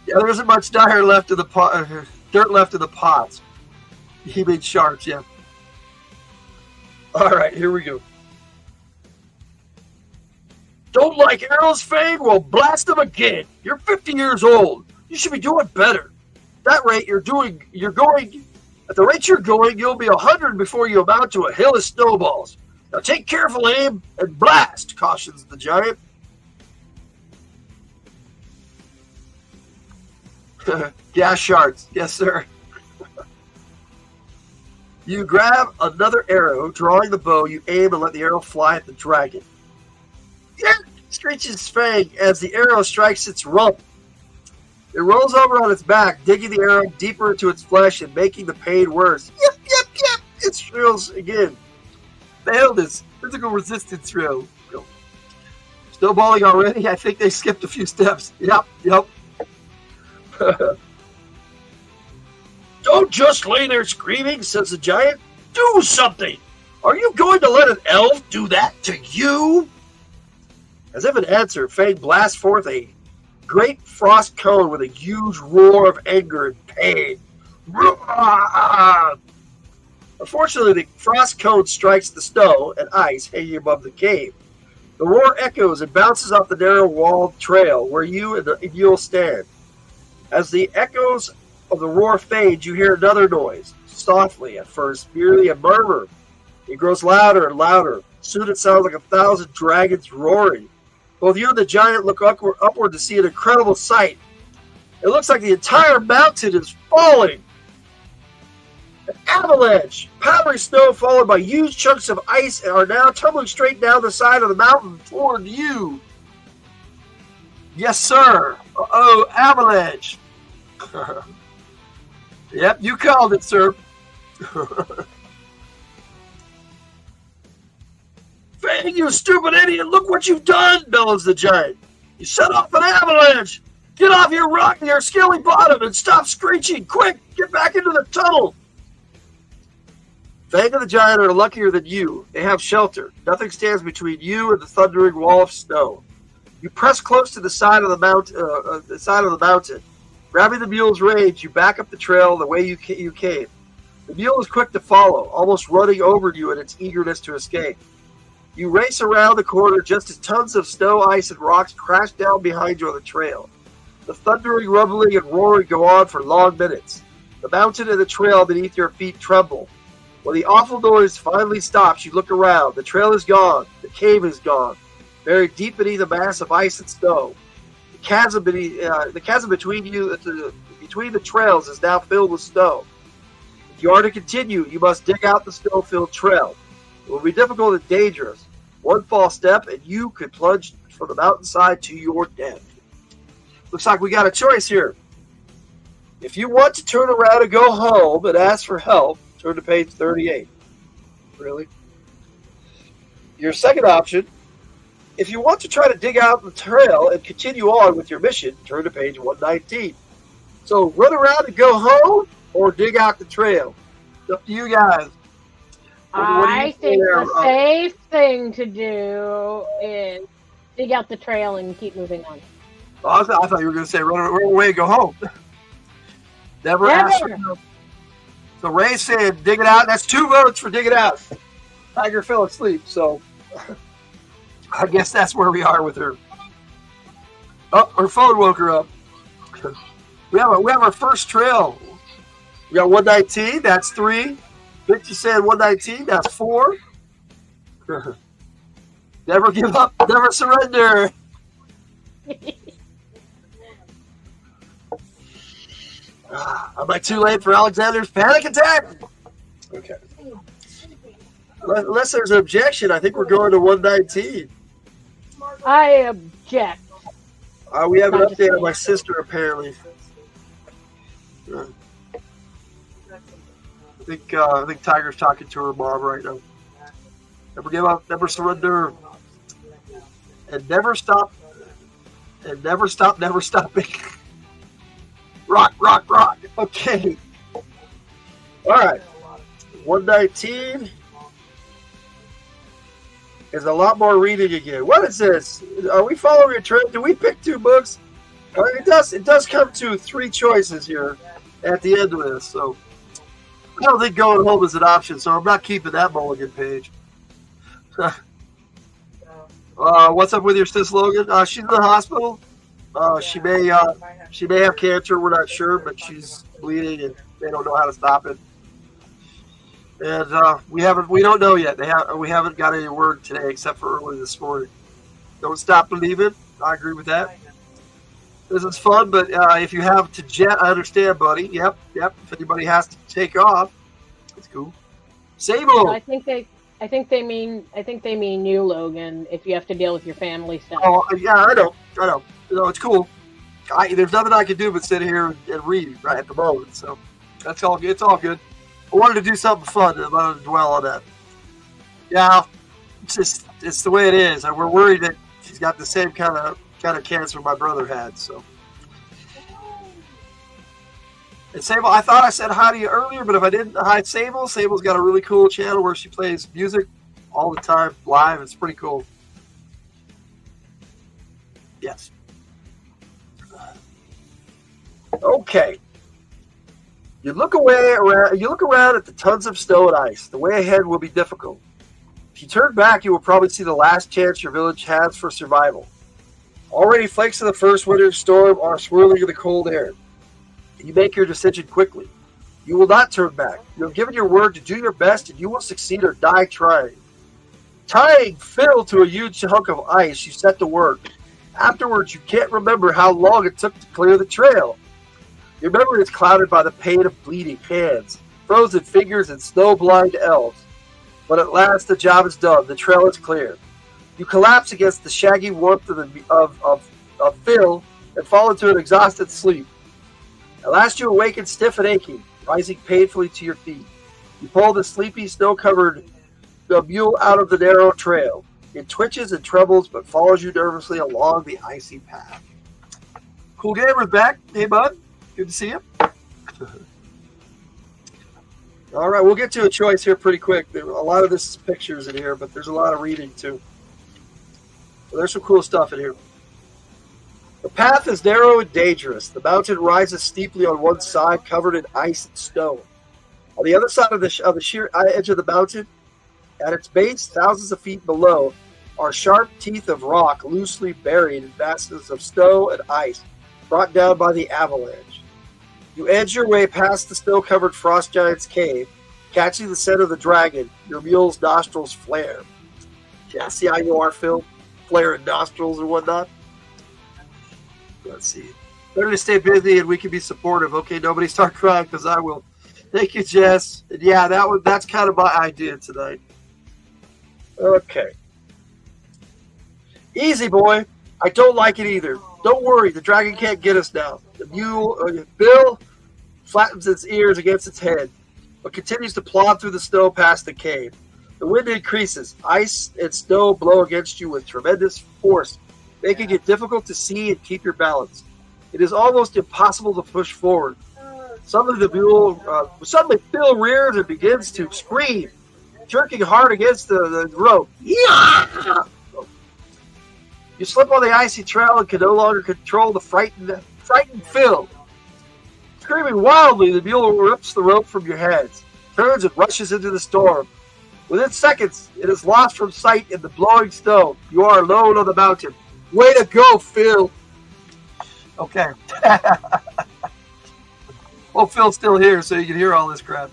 Yeah, there isn't much dirt left in the pot. Dirt left in the pots. He made sharks. Yeah. All right, here we go. Don't like arrows, Fang? Well, blast them again. You're 50 years old. You should be doing better. At that rate, you're going. At the rate you're going, you'll be 100 before you amount to a hill of snowballs. Now take careful aim and blast, cautions the giant. Gas shards. Yes, sir. You grab another arrow, drawing the bow, you aim and let the arrow fly at the dragon. Yeah, screeches Fang as the arrow strikes its rump. It rolls over on its back, digging the arrow deeper into its flesh and making the pain worse. Yep, yep, yep. It shrills again. Failed its physical resistance drill. Snowballing already? I think they skipped a few steps. Yep, yep. Don't just lay there screaming, says the giant. Do something! Are you going to let an elf do that to you? As if in answer, Fang blasts forth a great frost cone with a huge roar of anger and pain. Unfortunately, the frost cone strikes the snow and ice hanging above the cave. The roar echoes and bounces off the narrow walled trail where you and the mule stand. As the echoes of the roar fades, you hear another noise, softly at first, merely a murmur. It grows louder and louder. Soon it sounds like 1,000 dragons roaring. Both you and the giant look upward to see an incredible sight. It looks like the entire mountain is falling. An avalanche, powdery snow followed by huge chunks of ice are now tumbling straight down the side of the mountain toward you. Yes, sir. Uh-oh, avalanche. Yep, you called it, sir. Fang, you stupid idiot, look what you've done, bellows the giant. You set off an avalanche. Get off your rock and your scaly bottom and stop screeching. Quick, get back into the tunnel. Fang and the giant are luckier than you. They have shelter. Nothing stands between you and the thundering wall of snow. You press close to the side of the mountain. Grabbing the mule's reins, you back up the trail the way you came. The mule is quick to follow, almost running over you in its eagerness to escape. You race around the corner just as tons of snow, ice, and rocks crash down behind you on the trail. The thundering, rumbling, and roaring go on for long minutes. The mountain and the trail beneath your feet tremble. When the awful noise finally stops, you look around. The trail is gone. The cave is gone, buried deep beneath a mass of ice and snow. The chasm between the trails is now filled with snow. If you are to continue, you must dig out the snow-filled trail. It will be difficult and dangerous. One false step, and you could plunge from the mountainside to your death. Looks like we got a choice here. If you want to turn around and go home and ask for help, turn to page 38. Really? Your second option, if you want to try to dig out the trail and continue on with your mission, turn to page 119. So run around and go home or dig out the trail. It's up to you guys. I think the safe thing to do is dig out the trail and keep moving on. Oh, I thought you were going to say run away and go home. Never ask for help. So Ray said dig it out. That's 2 votes for dig it out. Tiger fell asleep, so I guess that's where we are with her. Oh, her phone woke her up. We have our first trail. We got 119. That's 3. Victor said 119. That's 4. Never give up. Never surrender. Am I too late for Alexander's panic attack? Okay. Unless there's an objection, I think we're going to 119. I object. We have an update on my sister, apparently. I think Tiger's talking to her mom right now. Never give up, never surrender, and never stop, never stopping. Rock. Okay. All right. 119 is a lot more reading again. What is this? Are we following a trend? Do we pick 2 books? It does come to 3 choices here at the end of this. So I don't think going home is an option. So I'm not keeping that mulligan page. What's up with your sis, Logan? She's in the hospital. She may have cancer. We're not sure, but she's bleeding, and they don't know how to stop it. And we don't know yet. We haven't got any word today, except for early this morning. Don't stop believing. I agree with that. This is fun, but if you have to jet, I understand, buddy. Yep. If anybody has to take off, it's cool. Sable. I think they mean you, Logan. If you have to deal with your family stuff. Oh yeah, I know. It's cool. There's nothing I can do but sit here and read right at the moment. So that's all. It's all good. I wanted to do something fun, and I'm not to dwell on that. Yeah, it's the way it is. And we're worried that she's got the same kind of cancer my brother had. So. And Sable, I thought I said hi to you earlier, but if I didn't, hi Sable. Sable's got a really cool channel where she plays music all the time, live. It's pretty cool. Yes. Okay. You look around at the tons of snow and ice. The way ahead will be difficult. If you turn back, you will probably see the last chance your village has for survival. Already flakes of the first winter storm are swirling in the cold air. You make your decision quickly. You will not turn back. You have given your word to do your best, and you will succeed or die trying. Tying Phil to a huge hunk of ice, you set to work. Afterwards, you can't remember how long it took to clear the trail. Your memory is clouded by the pain of bleeding hands, frozen fingers, and snow-blind elves. But at last, the job is done. The trail is clear. You collapse against the shaggy warmth of Phil and fall into an exhausted sleep. At last you awaken stiff and aching, rising painfully to your feet. You pull the sleepy, snow-covered mule out of the narrow trail. It twitches and trembles, but follows you nervously along the icy path. Cool Gamer's back. Hey, bud. Good to see you. All right, we'll get to a choice here pretty quick. A lot of this is pictures in here, but there's a lot of reading, too. So there's some cool stuff in here. The path is narrow and dangerous. The mountain rises steeply on one side, covered in ice and snow. On the other side of the sheer edge of the mountain, at its base, thousands of feet below, are sharp teeth of rock loosely buried in masses of snow and ice, brought down by the avalanche. You edge your way past the snow-covered frost giant's cave, catching the scent of the dragon. Your mule's nostrils flare. Yeah, see how you are, Phil? Flaring nostrils and whatnot. Let's see. Better to stay busy and we can be supportive. Okay, nobody start crying because I will. Thank you, Jess. And yeah, that's kind of my idea tonight. Okay. Easy, boy. I don't like it either. Don't worry, the dragon can't get us now. The mule, Bill, flattens its ears against its head, but continues to plod through the snow past the cave. The wind increases. Ice and snow blow against you with tremendous force, making it difficult to see and keep your balance. It is almost impossible to push forward. Suddenly Phil rears and begins to scream, jerking hard against the rope. Yeah! You slip on the icy trail and can no longer control the frightened Phil. Screaming wildly, the mule rips the rope from your hands, turns and rushes into the storm. Within seconds, it is lost from sight in the blowing snow. You are alone on the mountain. Way to go, Phil! Okay. Well, Phil's still here, so you can hear all this crap.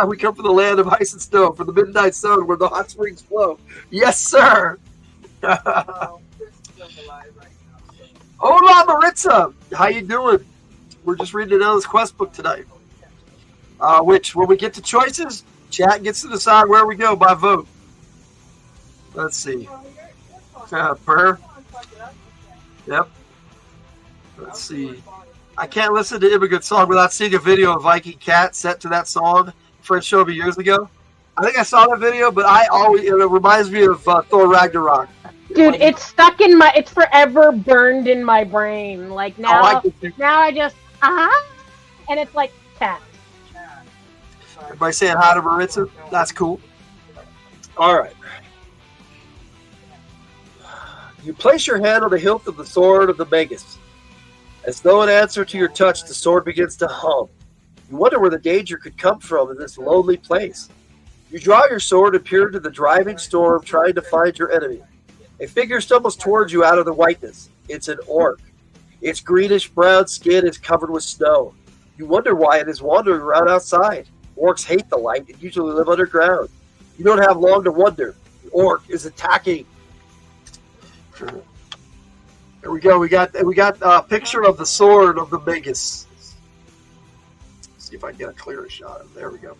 We come from the land of ice and snow, from the midnight sun where the hot springs flow. Yes, sir! Hola, Maritza! How you doing? We're just reading another Quest book tonight. Which, when we get to choices, chat gets to decide where we go by vote. Let's see. Per. Yep. Let's see. I can't listen to Immigrant Song without seeing a video of Viking Cat set to that song. Friend showed me years ago. I think I saw that video, but it reminds me of Thor Ragnarok. Dude, it's stuck in it's forever burned in my brain. Like now I just, and it's like cat. Everybody saying hi to Maritza. That's cool. All right. You place your hand on the hilt of the sword of the Magus. As though in answer to your touch, the sword begins to hum. You wonder where the danger could come from in this lonely place. You draw your sword and peer into the driving storm, trying to find your enemy. A figure stumbles towards you out of the whiteness. It's an orc. Its greenish-brown skin is covered with snow. You wonder why it is wandering around outside. Orcs hate the light and usually live underground. You don't have long to wonder. The orc is attacking. There we go. We got a picture of the sword of the Magus. See if I can get a clearer shot of it. There we go.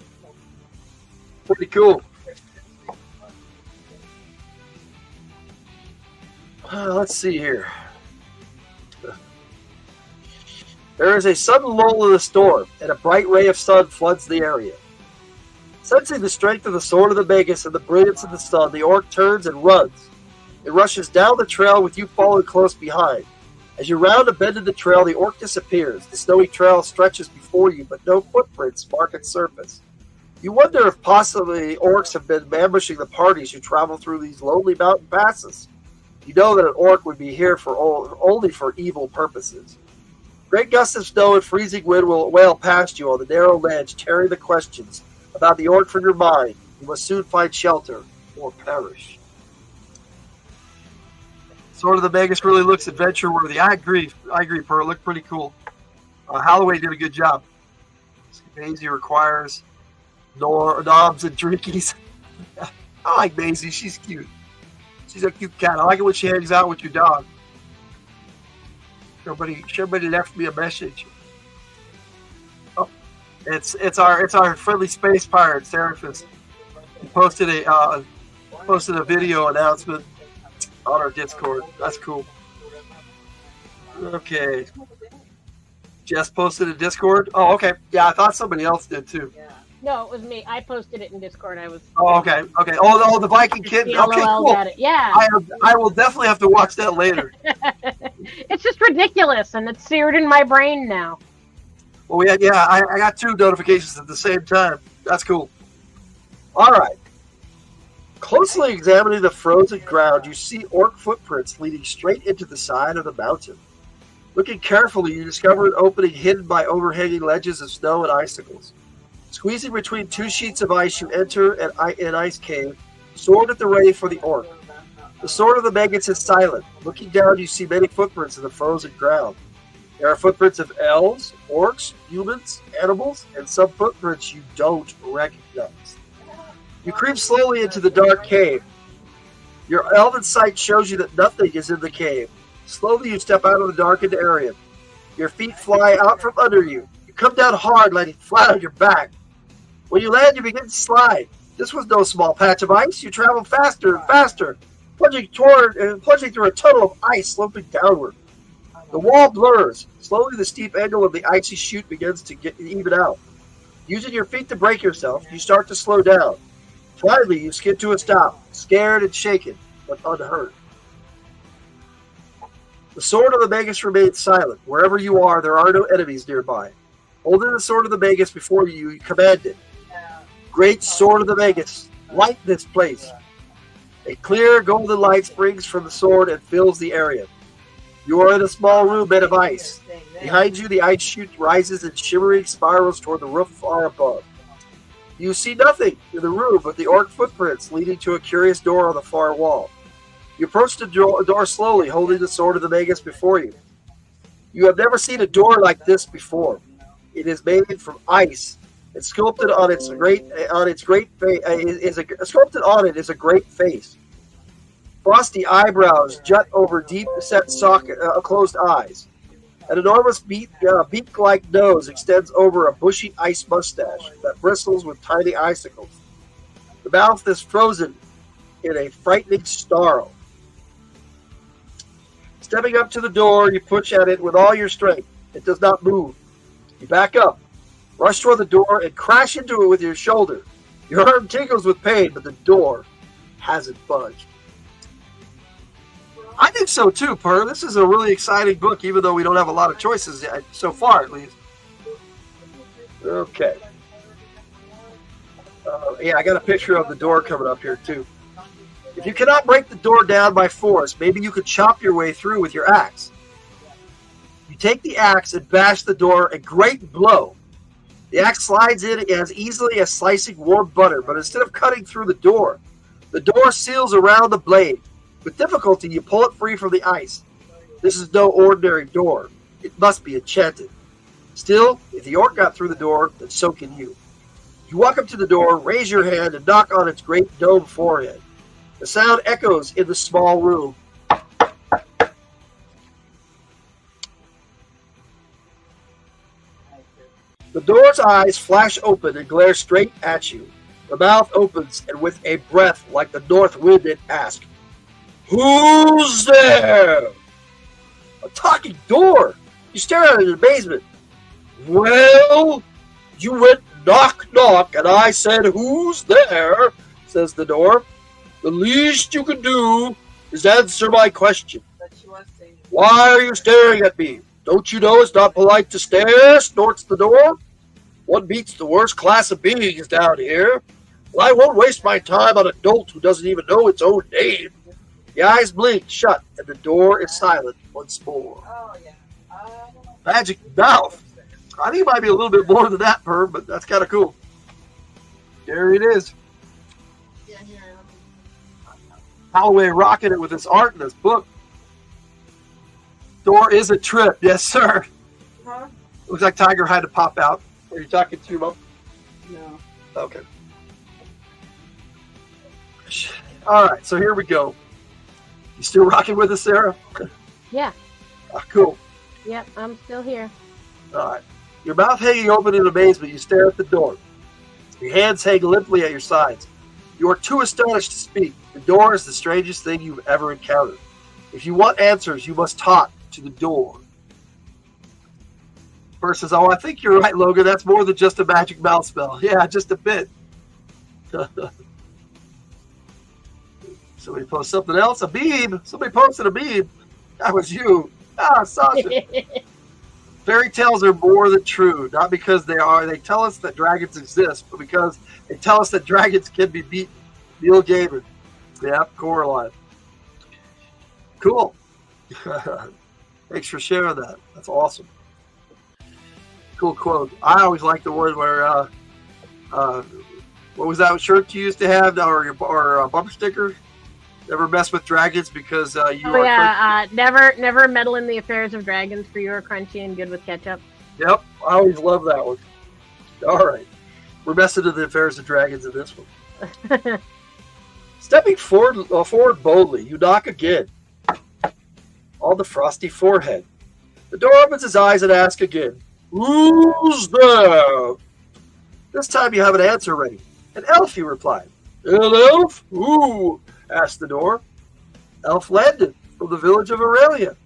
Pretty cool. Let's see here. There is a sudden lull in the storm, and a bright ray of sun floods the area. Sensing the strength of the sword of the Magus and the brilliance of the sun, the orc turns and runs. It rushes down the trail with you following close behind. As you round a bend in the trail, the orc disappears. The snowy trail stretches before you, but no footprints mark its surface. You wonder if possibly orcs have been ambushing the parties who travel through these lonely mountain passes. You know that an orc would be here only for evil purposes. Great gusts of snow and freezing wind will wail past you on the narrow ledge, tearing the questions about the orc from your mind. You must soon find shelter or perish. Sword of the Magus really looks adventure worthy. I agree, Pearl. It looked pretty cool. Holloway did a good job. Maisie requires knobs and drinkies. I like Maisie. She's cute. She's a cute cat. I like it when she hangs out with your dog. Everybody left me a message. Oh, it's our friendly space pirate, Seraphis. He posted a video announcement on our Discord. That's cool. Okay. Jess posted a Discord? Oh, okay. Yeah, I thought somebody else did too. No, it was me. I posted it in Discord. I was. Oh, okay. Okay. Oh, the Viking kid. Okay, cool. At it. Yeah. I will definitely have to watch that later. It's just ridiculous, and it's seared in my brain now. Well, I got 2 notifications at the same time. That's cool. All right. Closely examining the frozen ground, you see orc footprints leading straight into the side of the mountain. Looking carefully, you discover an opening hidden by overhanging ledges of snow and icicles. Squeezing between 2 sheets of ice, you enter an ice cave, sword at the ready for the orc. The sword of the Magus is silent. Looking down, you see many footprints in the frozen ground. There are footprints of elves, orcs, humans, animals, and some footprints you don't recognize. You creep slowly into the dark cave. Your elven sight shows you that nothing is in the cave. Slowly, you step out of the darkened area. Your feet fly out from under you. You come down hard, landing flat on your back. When you land, you begin to slide. This was no small patch of ice. You travel faster and faster, plunging through a tunnel of ice sloping downward. The wall blurs. Slowly, the steep angle of the icy chute begins to even out. Using your feet to brake yourself, you start to slow down. Finally, you skid to a stop, scared and shaken, but unhurt. The sword of the Magus remains silent. Wherever you are, there are no enemies nearby. Holding the sword of the Magus before you, you command it. Great sword of the Magus, light this place. A clear golden light springs from the sword and fills the area. You are in a small room made of ice. Behind you, the ice chute rises in shimmering spirals toward the roof far above. You see nothing in the room but the orc footprints leading to a curious door on the far wall. You approach the door slowly, holding the sword of the Magus before you. You have never seen a door like this before. It is made from ice, and sculpted on it is a great face. Frosty eyebrows jut over deep-set closed eyes. An enormous beak-like nose extends over a bushy ice mustache that bristles with tiny icicles. The mouth is frozen in a frightening snarl. Stepping up to the door, you push at it with all your strength. It does not move. You back up, rush toward the door, and crash into it with your shoulder. Your arm tingles with pain, but the door hasn't budged. I think so too, Per. This is a really exciting book, even though we don't have a lot of choices yet, so far at least. Okay. Yeah, I got a picture of the door coming up here, too. If you cannot break the door down by force, maybe you could chop your way through with your axe. You take the axe and bash the door a great blow. The axe slides in as easily as slicing warm butter, but instead of cutting through the door seals around the blade. With difficulty, you pull it free from the ice. This is no ordinary door. It must be enchanted. Still, if the orc got through the door, then so can you. You walk up to the door, raise your hand, and knock on its great dome forehead. The sound echoes in the small room. The door's eyes flash open and glare straight at you. The mouth opens, and with a breath like the north wind, it asks, "Who's there?" A talking door. You stare at it in amazement. "Well, you went knock, knock, and I said, 'Who's there?'" says the door. "The least you can do is answer my question. Why are you staring at me? Don't you know it's not polite to stare?" snorts the door. "One meets the worst class of beings down here. Well, I won't waste my time on a dolt who doesn't even know its own name." The eyes blink shut, and the door is silent once more. Magic mouth. I think it might be a little bit more than that, Perm, but that's kind of cool. There it is. Holloway rocking it with his art in this book. Door is a trip. Yes, sir. Huh? Looks like Tiger had to pop out. Are you talking to your mom? No. Okay. All right, so here we go. You still rocking with us, Sarah? Yeah. Cool. Yep, I'm still here. All right. Your mouth hanging open in amazement, you stare at the door. Your hands hang limply at your sides. You are too astonished to speak. The door is the strangest thing you've ever encountered. If you want answers, you must talk to the door. First says, "Oh, I think you're right, Logan. That's more than just a magic mouth spell." Yeah, just a bit. Somebody post something else. A beam. Somebody posted a beam. That was you. Sasha. Fairy tales are more than true, not because they tell us that dragons exist, but because they tell us that dragons can be beaten. Neil Gaiman. Yep, Coraline. Cool. Thanks for sharing that. That's awesome. Cool quote. I always like the word where, what was that shirt you used to have, or bumper sticker? Never mess with dragons because you are. Never meddle in the affairs of dragons, for you are crunchy and good with ketchup. Yep, I always love that one. All right, we're messing with the affairs of dragons in this one. Stepping forward boldly, you knock again on the frosty forehead. The door opens his eyes and asks again, "Who's there?" This time you have an answer ready. "An elf," you replied. "An elf? Who?" asked the door. "Elf Landon, from the village of Aurelia.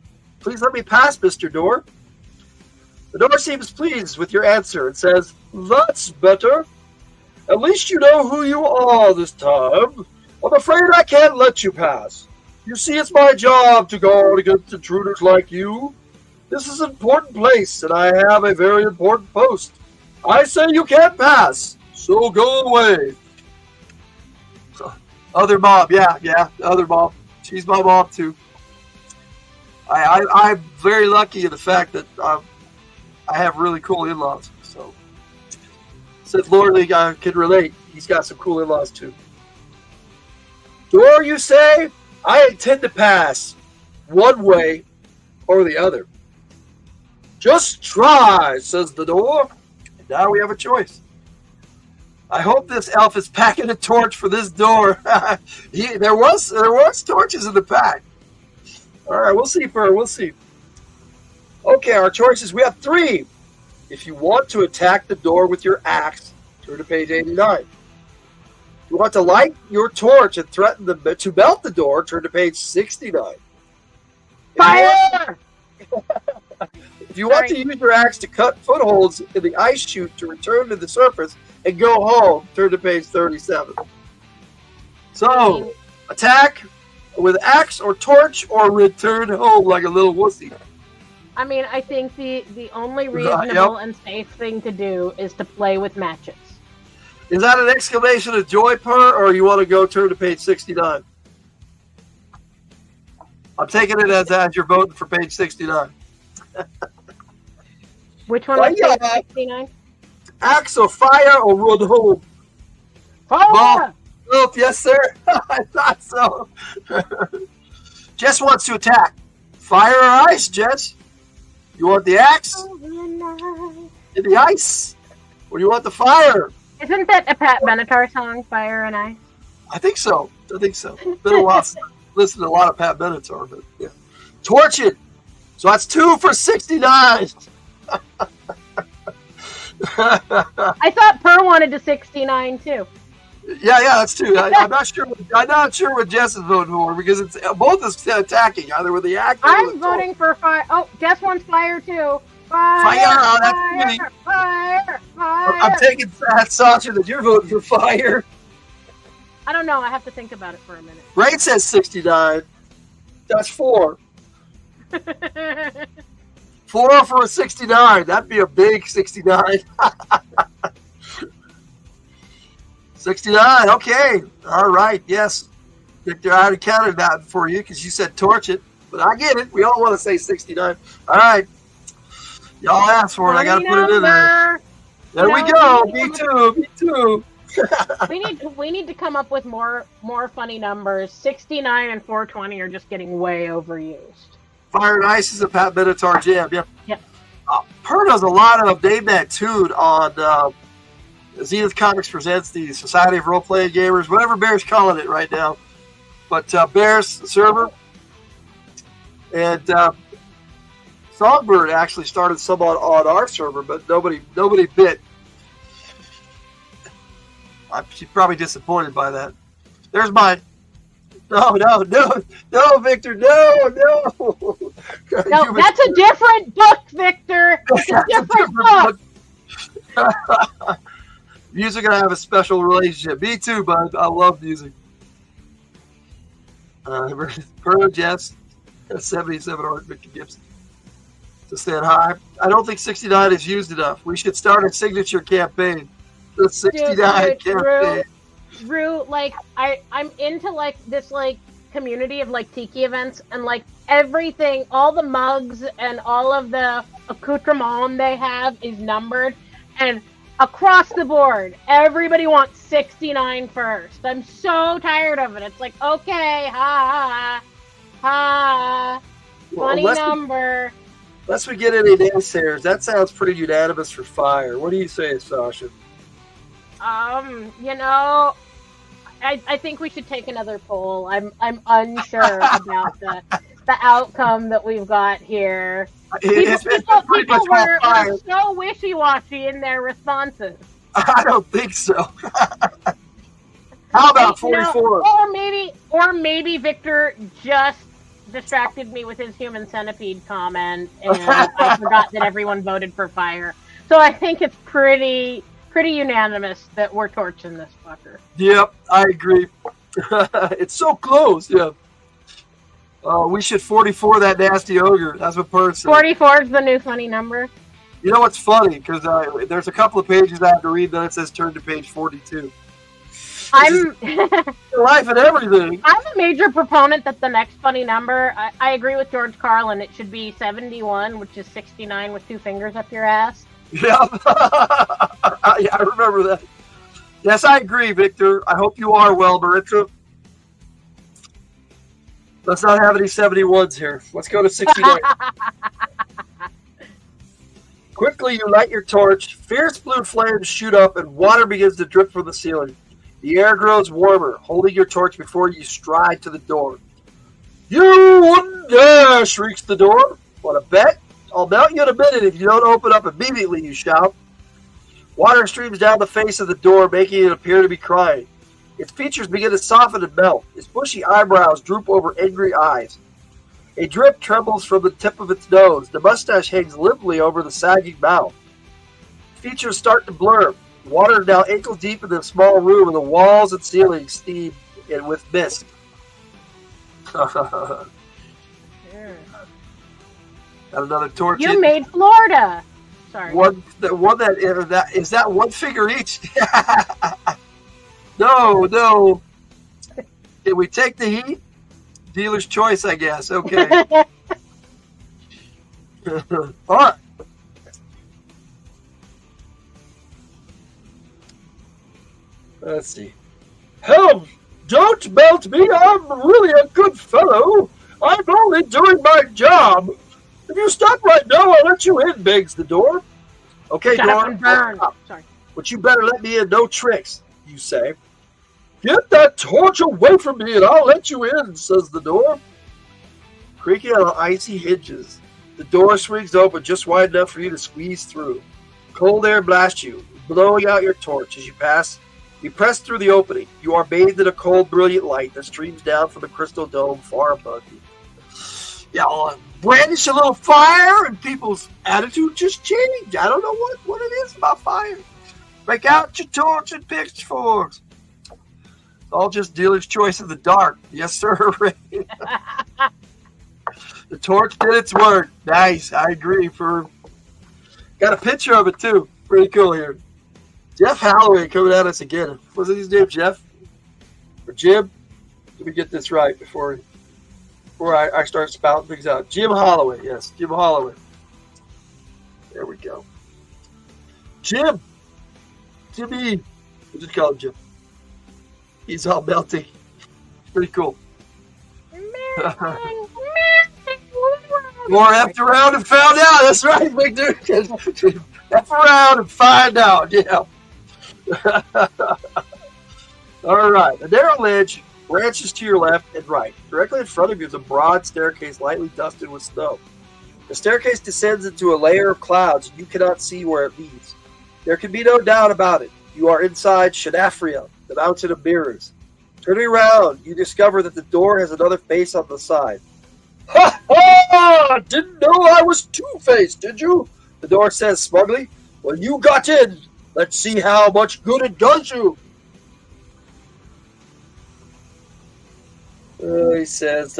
Please let me pass, Mr. Door." The door seems pleased with your answer and says, "That's better. At least you know who you are this time. I'm afraid I can't let you pass. You see, it's my job to guard against intruders like you. This is an important place, and I have a very important post. I say you can't pass, so go away." Other mom, yeah, other mom. She's my mom too. I'm very lucky in the fact that I have really cool in-laws. So, since Lordly can relate, he's got some cool in-laws too. "Door, you say? I intend to pass one way or the other." "Just try," says the door. And now we have a choice. I hope this elf is packing a torch for this door. There was torches in the pack. All right, we'll see, Fur. We'll see. Okay, our choices. We have 3. If you want to attack the door with your axe, turn to page 89. If you want to light your torch and threaten to melt the door, turn to page 69. Fire! If you want to use your axe to cut footholds in the ice chute to return to the surface and go home, turn to page 37. So, attack with axe or torch or return home like a little wussy. I mean, I think the only reasonable and safe thing to do is to play with matches. Is that an exclamation of joy, Per, or you want to go turn to page 69? I'm taking it as you're voting for page 69. Which one was page 69? Axe or fire or wood home? Fire! Both, yes, sir. I thought so. Jess wants to attack. Fire or ice, Jess? You want the axe? In the ice? Or do you want the fire? Isn't that a Pat Benatar song, Fire and Ice? I think so. It's been a while since I listened to a lot of Pat Benatar, but yeah. Torch it. So that's 2 for 69. I thought Per wanted to 69 too. Yeah, that's 2. I'm not sure. I'm not sure what Jess is voting for because it's both is attacking either with the axe. I'm voting for fire. Oh, Jess wants fire too. Fire! That's me. Fire! I'm taking that, Sasha, that you're voting for fire. I don't know. I have to think about it for a minute. Rain says 69. That's 4. 4 for a 69. That'd be a big 69. 69. Okay. All right. Yes. Victor, I already counted that for you because you said torch it. But I get it. We all want to say 69. All right. Y'all asked for it. I got to put it in there. There we go. Me too. we need to come up with more funny numbers. 69 and 420 are just getting way overused. Fire and Ice is a Pat Benatar jam. Yep. Per does a lot of Dave Mantoon on Zenith Comics presents the Society of Role-Playing Gamers, whatever Bear's calling it right now. But Bear's server and Songbird actually started some on our server, but nobody bit. She's probably disappointed by that. There's mine. No, Victor, no. No, that's a different book, Victor. It's a different book. Music and I have a special relationship. Me too, bud. I love music. Per Jess, 77 Art Victor Gibson. To stand high. I don't think 69 is used enough. We should start a signature campaign. The 69 campaign. Rue, like I'm into like this like community of like tiki events and like everything, all the mugs and all of the accoutrement they have is numbered, and across the board everybody wants 69 first. I'm so tired of it. It's like, okay, funny number. Unless we get any naysayers, that sounds pretty unanimous for fire. What do you say, Sasha? I think we should take another poll. I'm unsure about the outcome that we've got here. People were so wishy-washy in their responses. I don't think so. How about 44? Or maybe Victor just distracted me with his human centipede comment, and I forgot that everyone voted for fire. So I think it's pretty unanimous that we're torching this fucker. Yep, I agree. It's so close, yeah. We should 44 that nasty ogre. That's what Per said. 44 is the new funny number. You know what's funny? Because there's a couple of pages I have to read, then it says turn to page 42. I'm life and everything. I'm a major proponent that the next funny number, I agree with George Carlin, it should be 71, which is 69 with 2 fingers up your ass. Yeah. Yeah, I remember that. Yes, I agree, Victor. I hope you are well, Maritra. Let's not have any 71s here. Let's go to 69. Quickly, you light your torch. Fierce blue flames shoot up, and water begins to drip from the ceiling. The air grows warmer, holding your torch before you stride to the door. You wouldn't dare, shrieks the door. Want to bet? I'll melt you in a minute if you don't open up immediately, you shout. Water streams down the face of the door, making it appear to be crying. Its features begin to soften and melt. Its bushy eyebrows droop over angry eyes. A drip trembles from the tip of its nose. The mustache hangs limply over the sagging mouth. Features start to blur. Water is now ankle deep in the small room, and the walls and ceiling steam and with mist. Got another torch. You made Florida. Sorry. One that is that one figure each. No. Did we take the heat? Dealer's choice, I guess. Okay. All right. Let's see. Helm, don't melt me. I'm really a good fellow. I'm only doing my job. If you stop right now, I'll let you in, begs the door. Okay, Shut door. up and burn. Sorry. But you better let me in. No tricks, you say. Get that torch away from me and I'll let you in, says the door. Creaking on icy hinges, the door swings open just wide enough for you to squeeze through. Cold air blasts you, blowing out your torch as you pass. You press through the opening. You are bathed in a cold, brilliant light that streams down from the crystal dome far above you. Yeah, I'll brandish a little fire and people's attitude just changed. I don't know what it is about fire. Break out your torch and pitchforks. It's all just dealer's choice in the dark. Yes, sir. The torch did its work. Nice. I agree. Got a picture of it too. Pretty cool here. Jeff Holloway coming at us again. Was it his name, Jeff? Or Jim? Let me get this right before I start spouting things out. Jim Holloway. Yes, Jim Holloway. There we go. Jimmy. We'll just call him Jim. He's all melty. Pretty cool. More effed around and found out. That's right, big dude. F around and find out. Yeah. All right. A narrow ledge branches to your left and right. Directly in front of you is a broad staircase lightly dusted with snow. The staircase descends into a layer of clouds and you cannot see where it leads. There can be no doubt about it. You are inside Shanafria, the mountain of mirrors. Turning around, you discover that the door has another face on the side. Ha ha! Didn't know I was two-faced, did you? The door says smugly. Well, you got in. Let's see how much good it does you. He says,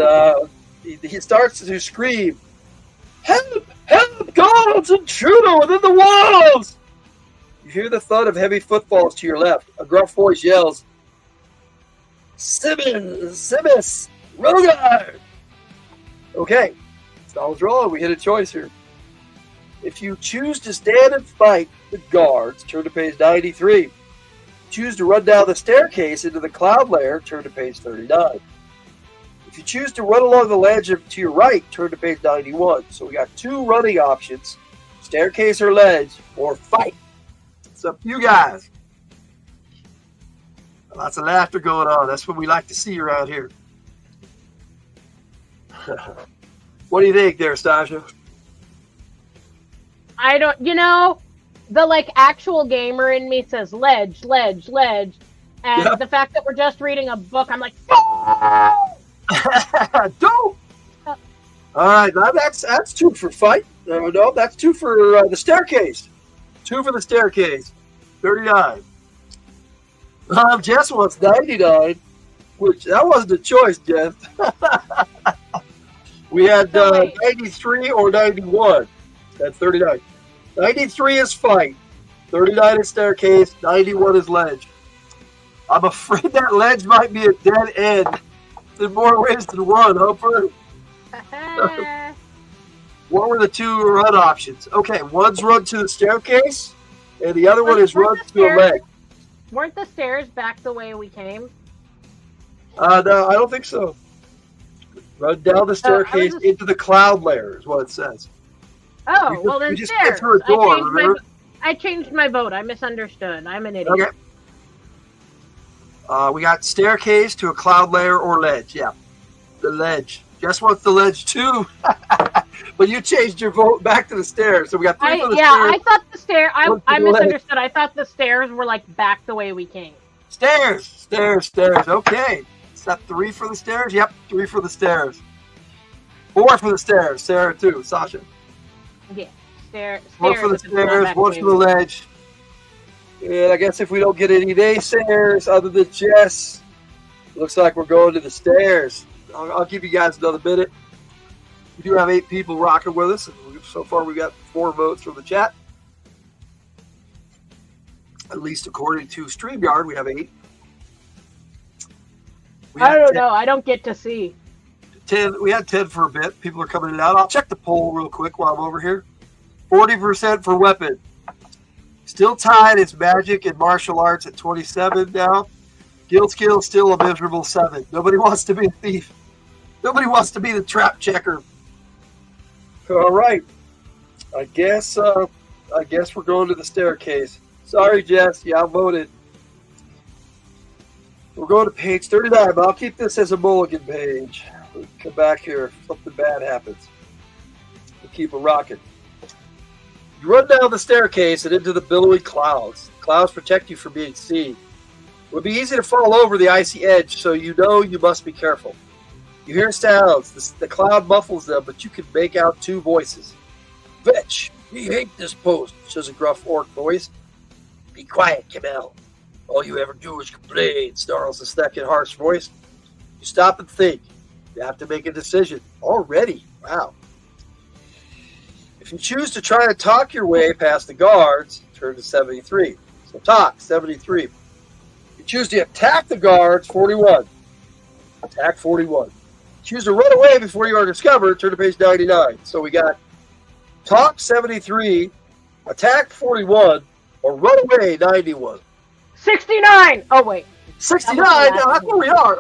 he starts to scream, Help! Help! God's intruder within the walls! You hear the thud of heavy footfalls to your left. A gruff voice yells, Simus! Rogar! Okay, Knowledge roll. We hit a choice here. If you choose to stand and fight the guards, turn to page 93. Choose to run down the staircase into the cloud lair, turn to page 39. If you choose to run along the ledge to your right, turn to page 91. So we got two running options, staircase or ledge, or fight. It's up to you guys. Lots of laughter going on. That's what we like to see around here. What do you think there, Stasha? I don't, the actual gamer in me says ledge. And Yep. the fact that we're just reading a book, I'm like, Don't! All right, now that's two for fight. No, that's two for the staircase. Two for the staircase. 39. Jess wants 99, which that wasn't a choice, Jess. We had 93 or 91 at 39. 93 is fight. 39 is staircase. 91 is ledge. I'm afraid that ledge might be a dead end in more ways than one, Hopper. What were the two run options? Okay, one's run to the staircase, and the other one is run to a ledge. Weren't the stairs back the way we came? No, I don't think so. Run down the staircase into the cloud layer is what it says. Oh, well then you just stairs. get through a door, remember? I changed my vote. I misunderstood. I'm an idiot. Okay. We got staircase to a cloud layer or ledge. Yeah, the ledge. Guess what's the ledge too? But you changed your vote back to the stairs. So we got three for the stairs. I thought the stair. I misunderstood. Ledge. I thought the stairs were back the way we came. Stairs. Okay. Is that 3 for the stairs? Yep, 3 for the stairs. 4 for the stairs. Sarah too. Sasha. Yeah. Stairs. 4 for the stairs. 1 for the ledge. And I guess if we don't get any naysayers other than Jess, looks like we're going to the stairs. I'll give you guys another minute. We do have 8 people rocking with us. And so far we've got 4 votes from the chat. At least according to StreamYard, we have 8. I don't know. I don't get to see. 10. We had 10 for a bit. People are coming in and out. I'll check the poll real quick while I'm over here. 40% for weapon. Still tied. It's magic and martial arts at 27 now. Guild skill still a miserable 7. Nobody wants to be a thief. Nobody wants to be the trap checker. All right. I guess we're going to the staircase. Sorry, Jess. You outvoted. We're going to page 39, but I'll keep this as a mulligan page. We'll come back here if something bad happens. We'll keep it rocking. You run down the staircase and into the billowy clouds. The clouds protect you from being seen. It would be easy to fall over the icy edge, so you know you must be careful. You hear sounds. The cloud muffles them, but you can make out 2 voices. Vetch, we hate this post, says a gruff orc voice. Be quiet, Kamel. All you ever do is complain, snarls the second harsh voice. You stop and think. You have to make a decision. Already? Wow. If you choose to try to talk your way past the guards, turn to 73. So talk, 73. If you choose to attack the guards, 41. Attack, 41. Choose to run away before you are discovered, turn to page 99. So we got talk, 73, attack, 41, or run away, 91. 69! Oh, wait. 69? That's where we are.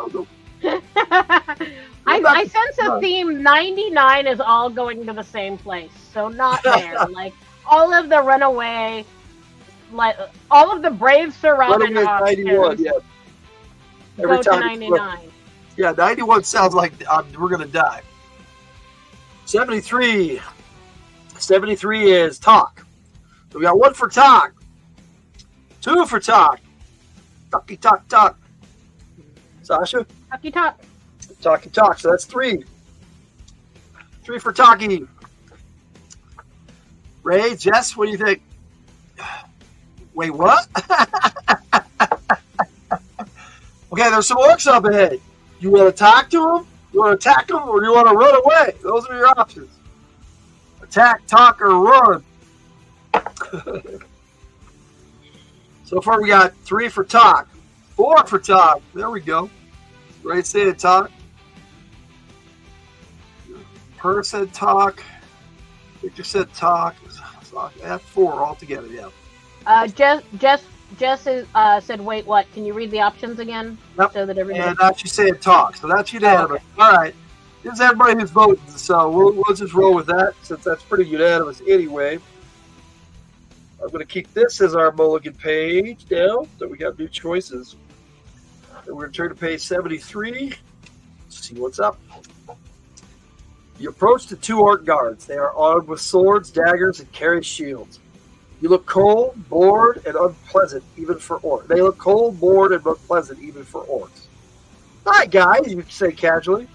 I sense a theme. 99 is all going to the same place, so not there. Like, all of the runaway, like, all of the brave surrounding options 91, yeah. Every go to 99. Yeah, 91 sounds like we're going to die. 73. 73 is talk. So we got 1 for talk. 2 for talk. Talky talk talk. Sasha? Talky talk. Talky talk. So that's 3. 3 for talking. Ray, Jess, what do you think? Wait, what? Okay, there's some orcs up ahead. You want to talk to them? You want to attack them, or do you want to run away? Those are your options. Attack, talk, or run. So far, we got 3 for talk, 4 for talk. There we go. Right, say it, talk. Per said talk. Victor said talk. That's 4 altogether, yeah. Jess said, wait, what? Can you read the options again? Yep. So that everybody... And now she's saying talk, so that's unanimous. Okay. All right. This is everybody who's voting, so we'll just roll with that, since that's pretty unanimous anyway. I'm going to keep this as our mulligan page now, so we got new choices. And we're going to turn to page 73, see what's up. You approach the 2 orc guards. They are armed with swords, daggers, and carry shields. You look cold, bored, and unpleasant, even for orcs. They look cold, bored, and unpleasant, even for orcs. Hi, guys, you say casually.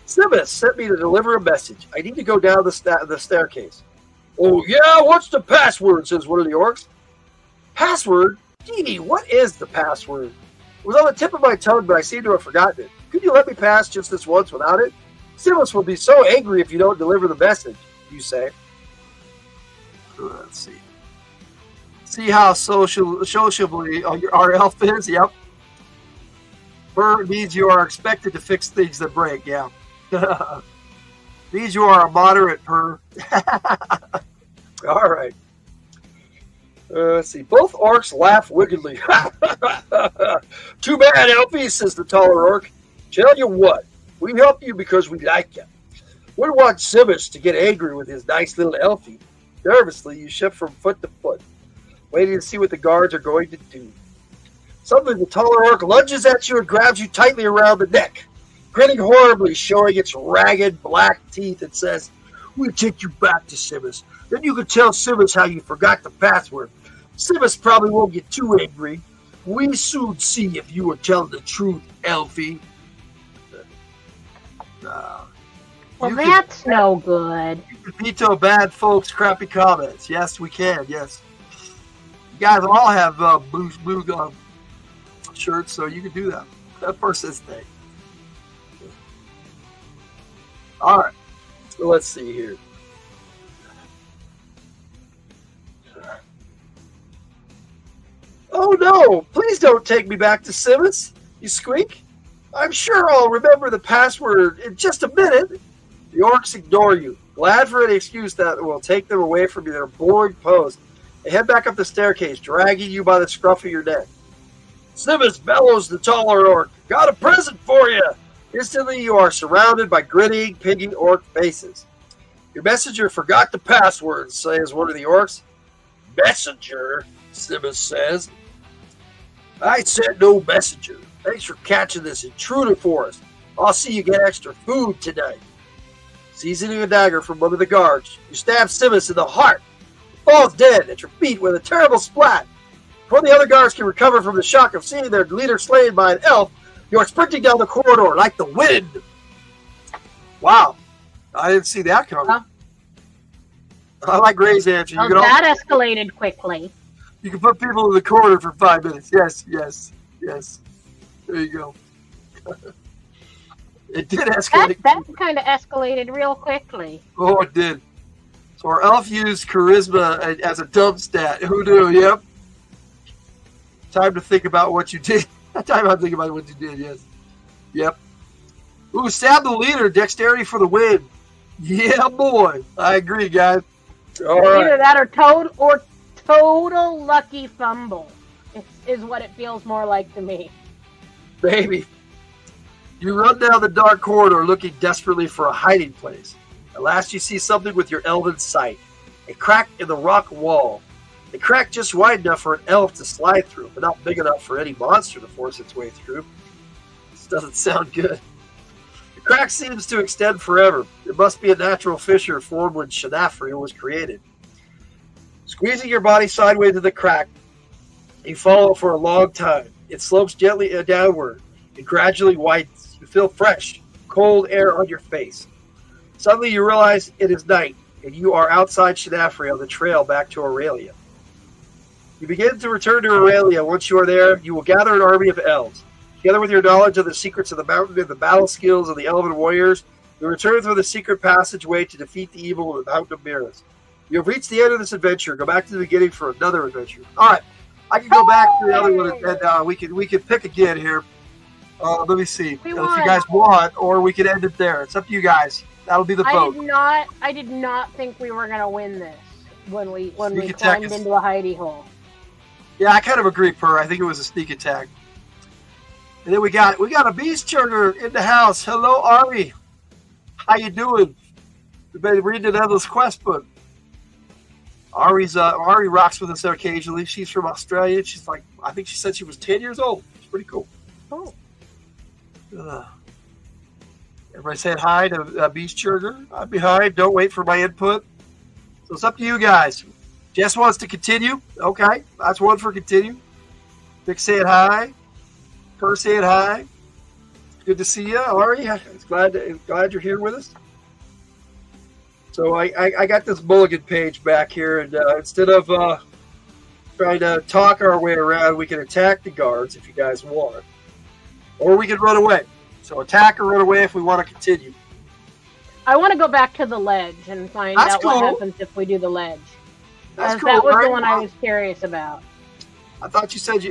Simus sent me to deliver a message. I need to go down the staircase. Oh, yeah? What's the password? Says one of the orcs. Password? Dee, what is the password? It was on the tip of my tongue, but I seem to have forgotten it. Could you let me pass just this once without it? Simus will be so angry if you don't deliver the message, you say. Let's see. See how sociably our elf is? Yep. Burr means you are expected to fix things that break, yeah. Means you are a moderate per. All right. Let's see. Both orcs laugh wickedly. Too bad, Elfie, says the taller orc. Tell you what, we help you because we like you. We want Simus to get angry with his nice little Elfie. Nervously, you shift from foot to foot, waiting to see what the guards are going to do. Suddenly, the taller orc lunges at you and grabs you tightly around the neck, grinning horribly, showing its ragged black teeth, and says, "We'll take you back to Simus. Then you can tell Simus how you forgot the password. Simus probably won't get too angry. We soon see if you are telling the truth, Elfie." Well, that's no good. You can veto bad folks' crappy comments. Yes, we can. Yes. You guys all have blue shirts, so you can do that. That person's thing. All right. So let's see here. Oh no, please don't take me back to Simmons, you squeak. I'm sure I'll remember the password in just a minute. The orcs ignore you, glad for any excuse that will take them away from their boring post. They head back up the staircase, dragging you by the scruff of your neck. Simmons bellows the taller orc. Got a present for you! Instantly, you are surrounded by grinning, piggy orc faces. Your messenger forgot the password, says one of the orcs. Messenger, Simmons says. I sent no messenger. Thanks for catching this intruder for us. I'll see you get extra food tonight. Seizing a dagger from one of the guards, you stab Simmons in the heart. He falls dead at your feet with a terrible splat. Before the other guards can recover from the shock of seeing their leader slain by an elf, you are sprinting down the corridor like the wind. Wow. I didn't see that coming. Huh? I like Ray's answer. Oh, that escalated quickly. You can put people in the corner for 5 minutes. Yes, yes, yes. There you go. It did escalate. That kind of escalated real quickly. Oh, it did. So our elf used charisma as a dump stat. Who knew? Yep. Time to think about what you did. Time to think about what you did, yes. Yep. Ooh, stab the leader. Dexterity for the win. Yeah, boy. I agree, guys. All right. Either that or total lucky fumble is what it feels more like to me. Baby. You run down the dark corridor looking desperately for a hiding place. At last you see something with your elven sight. A crack in the rock wall. A crack just wide enough for an elf to slide through, but not big enough for any monster to force its way through. This doesn't sound good. The crack seems to extend forever. It must be a natural fissure formed when Shanafria was created. Squeezing your body sideways to the crack, you follow for a long time. It slopes gently downward. It gradually widens. You feel fresh, cold air on your face. Suddenly you realize it is night, and you are outside Shanafria on the trail back to Aurelia. You begin to return to Aurelia. Once you are there, you will gather an army of elves. Together with your knowledge of the secrets of the mountain and the battle skills of the elven warriors, you return through the secret passageway to defeat the evil of the Mountain of Mirrors. You have reached the end of this adventure. Go back to the beginning for another adventure. All right, I can go back to the other one, and we can pick again here. Let me see if you guys want, or we can end it there. It's up to you guys. That'll be the vote. I did not think we were gonna win this when we climbed into a hidey hole. Yeah, I kind of agree, Per. I think it was a sneak attack. And then we got a beast churner in the house. Hello, Ari. How you doing? We've been reading an Endless Quest book. Ari rocks with us occasionally. She's from Australia. She's like, I think she said she was 10 years old. It's pretty cool. Oh. Everybody said hi to Beast Churner. I'm behind. Don't wait for my input. So it's up to you guys. Jess wants to continue. Okay, that's one for continue. Vic said hi. Per said hi. Good to see you, Ari. Glad you're here with us. So I got this mulligan page back here, and instead of trying to talk our way around, we can attack the guards if you guys want, or we can run away. So attack or run away if we want to continue. I want to go back to the ledge and find out what happens if we do the ledge. That's cool. That was the one I was curious about. I thought you said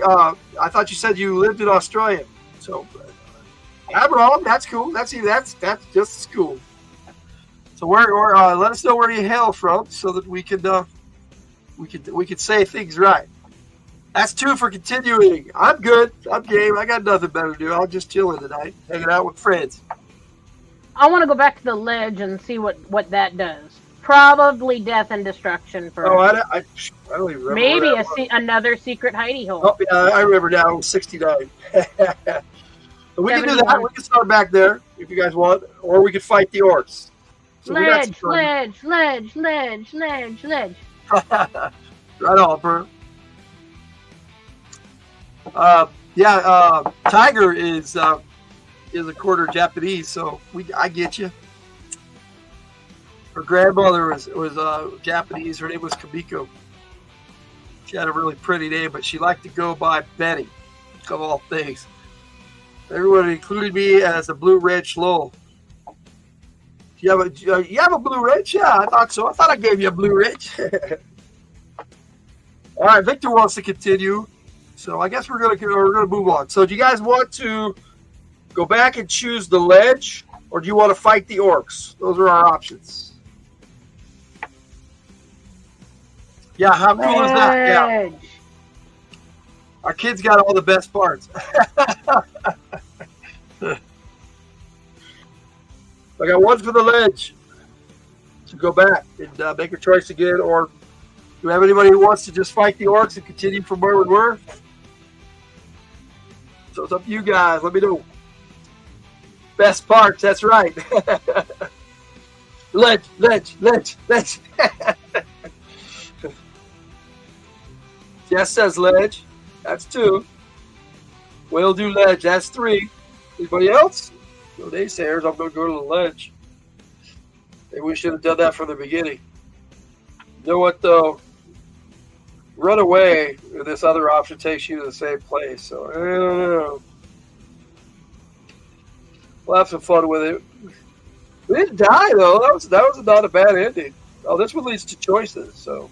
you lived in Australia. So I'm wrong. That's cool. That's just as cool. So let us know where you hail from so that we could say things right. That's 2 for continuing. I'm good. I'm game. I got nothing better to do. I'm just chilling tonight, hanging out with friends. I want to go back to the ledge and see what that does. Probably death and destruction for. Oh, I don't even remember. Maybe another secret hidey hole. Oh, yeah, I remember now. 69. But we can do that. We can start back there if you guys want, or we could fight the orcs. So ledge. Right on, bro. Tiger is a quarter Japanese, so I get you. Her grandmother was Japanese. Her name was Kamiko. She had a really pretty name, but she liked to go by Betty, of all things. Everyone included me as a blue red schloll. You have a blue ridge? Yeah, I thought so. I thought I gave you a blue ridge. All right, Victor wants to continue. So I guess we're gonna move on. So do you guys want to go back and choose the ledge, or do you want to fight the orcs? Those are our options. Yeah, how cool is that? Yeah, Ledge. our kids got all the best parts. I got one for the ledge. So go back and make your choice again, or do you have anybody who wants to just fight the orcs and continue from where we were? So it's up to you guys. Let me know. Best parts, that's right. Ledge. Jess says ledge. That's 2. Will do ledge. That's 3. Anybody else? No naysayers. I'm going to go to the ledge. Maybe we should have done that from the beginning. You know what, though? Run away. This other option takes you to the same place. So, I don't know. We'll have some fun with it. We didn't die, though. That was not a bad ending. Oh, this one leads to choices, so.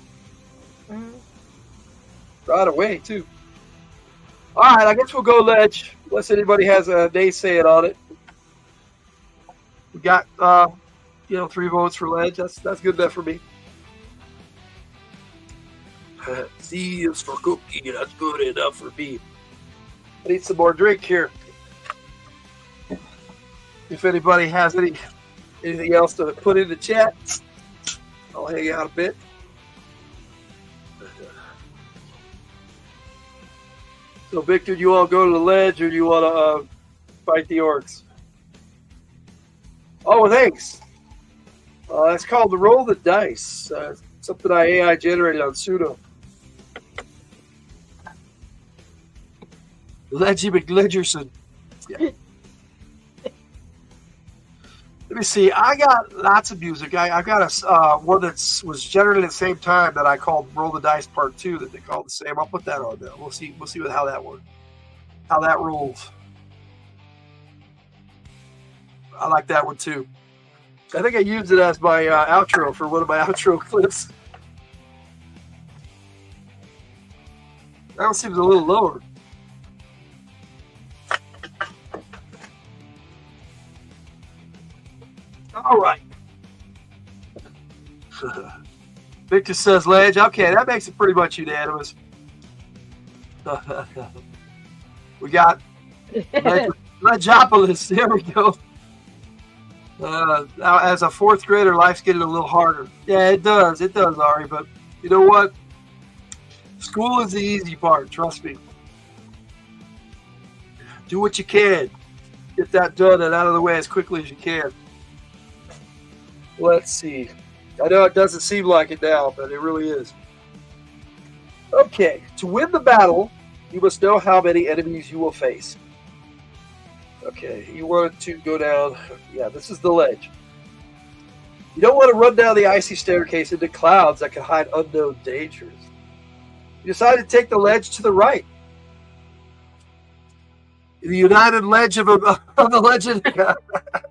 Right away, too. All right, I guess we'll go ledge, unless anybody has a naysaying on it. We got, 3 votes for ledge. That's good enough for me. C is for cookie. That's good enough for me. I need some more drink here. If anybody has anything else to put in the chat, I'll hang out a bit. So, Victor, do you want to go to the ledge, or do you want to fight the orcs? Oh, thanks. It's called the Roll the Dice. Something I AI generated on Sudo. Ledgy McLedgerson. Yeah. Let me see. I got lots of music. I got a one that was generated at the same time that I called Roll the Dice Part 2 that they called the same. I'll put that on there. We'll see how that works. How that rolls. I like that one too. I think I used it as my outro for one of my outro clips. That one seems a little lower. All right. Victor says ledge. Okay, that makes it pretty much unanimous. We got Ledgeopolis. There we go. Now, as a 4th grader, life's getting a little harder. Yeah, it does. It does, Ari. But you know what? School is the easy part. Trust me. Do what you can. Get that done and out of the way as quickly as you can. Let's see. I know it doesn't seem like it now, but it really is. Okay. To win the battle, you must know how many enemies you will face. Okay, you want to go down. Yeah, this is the ledge. You don't want to run down the icy staircase into clouds that can hide unknown dangers. You decide to take the ledge to the right. The United Ledge of the Legend.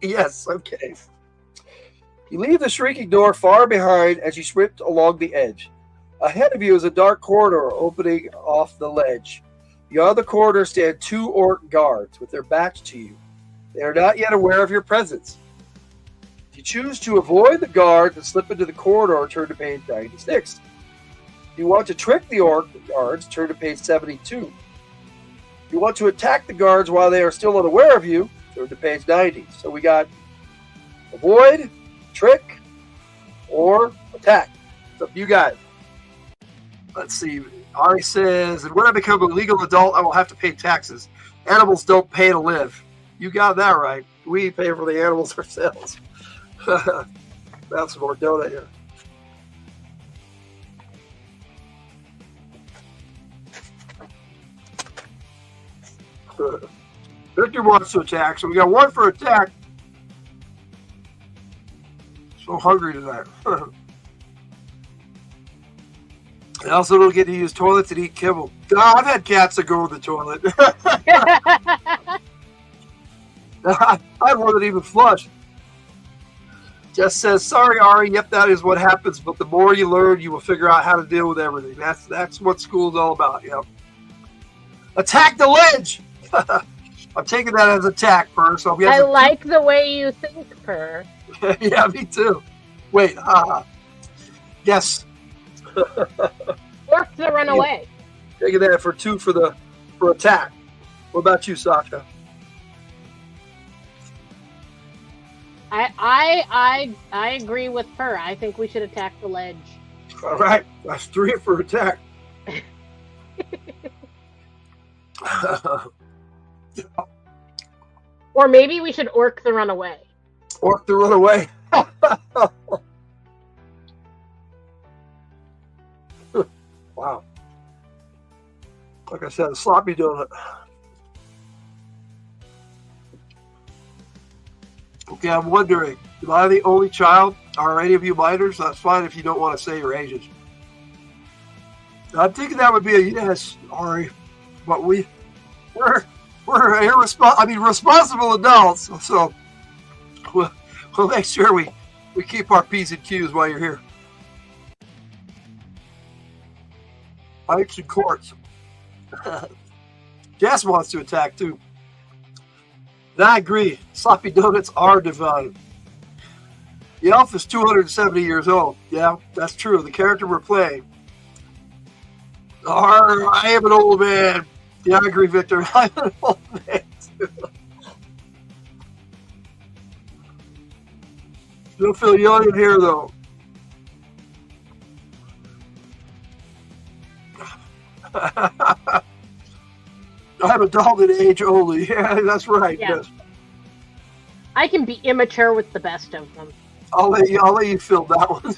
Yes, okay. You leave the shrieking door far behind as you sprint along the edge. Ahead of you is a dark corridor opening off the ledge. Beyond the corridor stand 2 orc guards with their backs to you. They are not yet aware of your presence. If you choose to avoid the guards and slip into the corridor, turn to page 96. If you want to trick the orc guards, turn to page 72. If you want to attack the guards while they are still unaware of you, turn to page 90. So we got avoid, trick, or attack. It's up to you guys. Let's see. Ari says, and when I become a legal adult, I will have to pay taxes. Animals don't pay to live. You got that right. We pay for the animals ourselves. That's some more donut here. Victor wants to attack, so we got 1 for attack. So hungry tonight. I also don't get to use toilets and eat kibble. I've had cats that go in the toilet. I had one that even flushed. Jess says, sorry, Ari. Yep, that is what happens. But the more you learn, you will figure out how to deal with everything. That's what school's all about. Yep. Attack the ledge! I'm taking that as attack first. So I like the way you think, Per. Yeah, me too. Wait, yes. Orc the runaway. Taking that for 2 for attack. What about you, Sasha? I agree with Per. I think we should attack the ledge. All right, that's 3 for attack. Or maybe we should orc the runaway. Orc the runaway. Wow. Like I said, a sloppy donut. Okay, I'm wondering, am I the only child? Are any of you minors? That's fine if you don't want to say your ages. I'm thinking that would be a yes, Ari. But we're responsible adults, so we'll make sure we keep our P's and Q's while you're here. Pipes and courts. Jess wants to attack too. And I agree. Sloppy donuts are divine. The elf is 270 years old. Yeah, that's true. The character we're playing. I am an old man. Yeah, I agree, Victor. I'm an old man too. Still feel young in here though. I'm adult in age only. Yeah, that's right. Yeah. Yes. I can be immature with the best of them. I'll let you fill that one.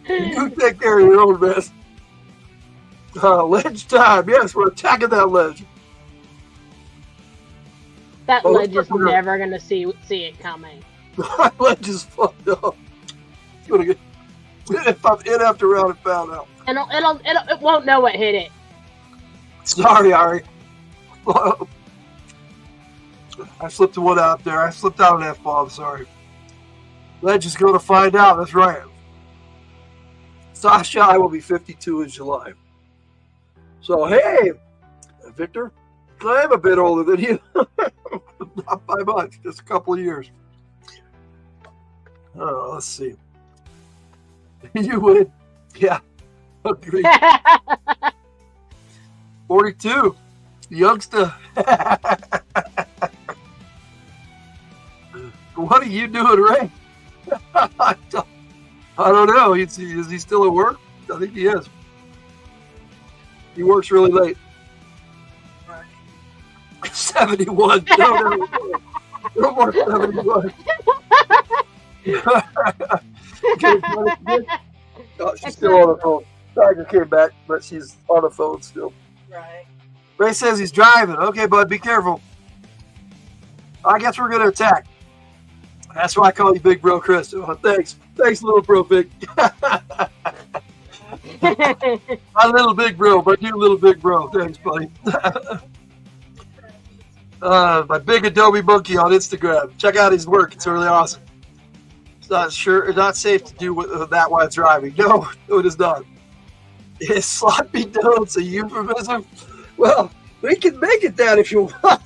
You take care of your own mess. Ledge time. Yes, we're attacking that ledge. That ledge is never going to see it coming. That ledge is fucked up. It's gonna get if I'm in after round and found out. It won't know what hit it. Sorry, Ari. I slipped one out there. I slipped out an F-bomb. Sorry. Ledge is going to find out. That's right. Sasha, I will be 52 in July. So, hey, Victor, I'm a bit older than you. Not by much, just a couple of years. Let's see. You win. Yeah, agreed. 42, youngster. What are you doing, Ray? I don't know. Is he still at work? I think he is. He works really late. 71. No more 71. Oh, she's still on the phone. Tiger came back, but she's on the phone still. Right. Ray says he's driving. Okay, bud, be careful. I guess we're going to attack. That's why I call you Big Bro Chris. Oh, thanks, little bro Big. My little big bro, but you little big bro. Thanks, buddy. My big Adobe monkey on Instagram. Check out his work. It's really awesome. It's not safe to do with that while driving. No, it is not. Is sloppy donuts a euphemism? Well, we can make it that if you want.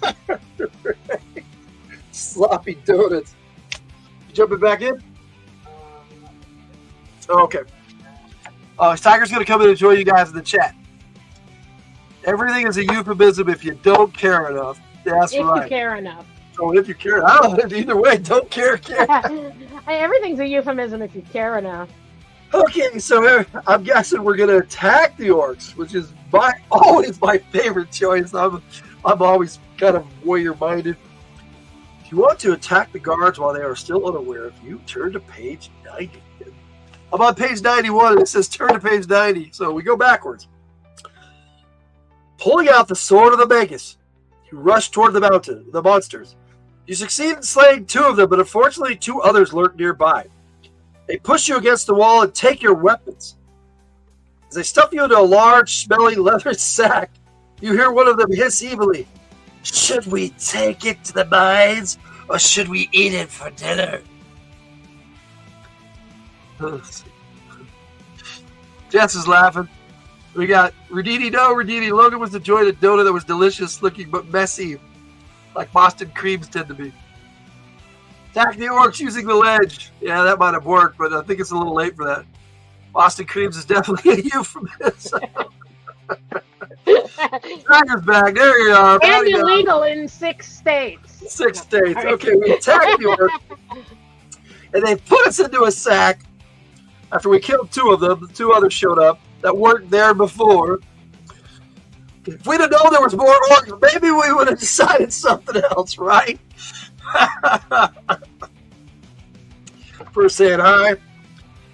Sloppy donuts. You jumping back in? Okay. Tiger's going to come in and join you guys in the chat. Everything is a euphemism if you don't care enough. That's right. If you care enough. So if you care, I don't know. Either way, don't care. Everything's a euphemism if you care enough. Okay, so I'm guessing we're going to attack the orcs, which is always my favorite choice. I'm always kind of warrior-minded. If you want to attack the guards while they are still unaware of you, turn to page 90. I'm on page 91, and it says turn to page 90, so we go backwards. Pulling out the sword of the Magus, you rush toward the monsters. You succeed in slaying 2 of them, but unfortunately 2 others lurk nearby. They push you against the wall and take your weapons. As they stuff you into a large, smelly leather sack, you hear one of them hiss evilly, "Should we take it to the mines, or should we eat it for dinner?" Jess is laughing. We got Radini no, Radini. Logan was enjoying a donut that was delicious looking but messy, like Boston creams tend to be. Attack the orcs using the ledge. Yeah, that might have worked, but I think it's a little late for that. Boston creams is definitely a euphemism. Tiger's back. There you are. And illegal in 6 states. 6 states. Okay, we attacked the orcs, and they put us into a sack. After we killed 2 of them, the 2 others showed up that weren't there before. If we'd have known there was more orcs, maybe we would have decided something else, right? For saying hi.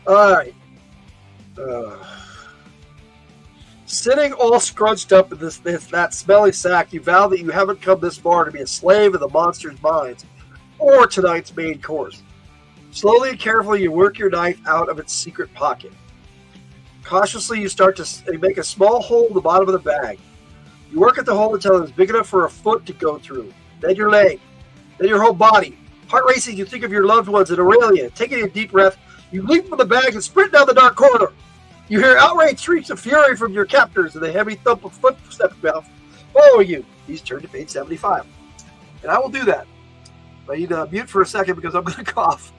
All right. Sitting all scrunched up in that smelly sack, you vow that you haven't come this far to be a slave of the monster's minds or tonight's main course. Slowly and carefully, you work your knife out of its secret pocket. Cautiously, you start to make a small hole in the bottom of the bag. You work at the hole until it's big enough for a foot to go through. Then your leg. Then your whole body. Heart racing, you think of your loved ones in Aurelia. Taking a deep breath, you leap from the bag and sprint down the dark corridor. You hear outraged shrieks of fury from your captors and the heavy thump of footsteps following you. Please turn to page 75. And I will do that. I need to mute for a second because I'm going to cough.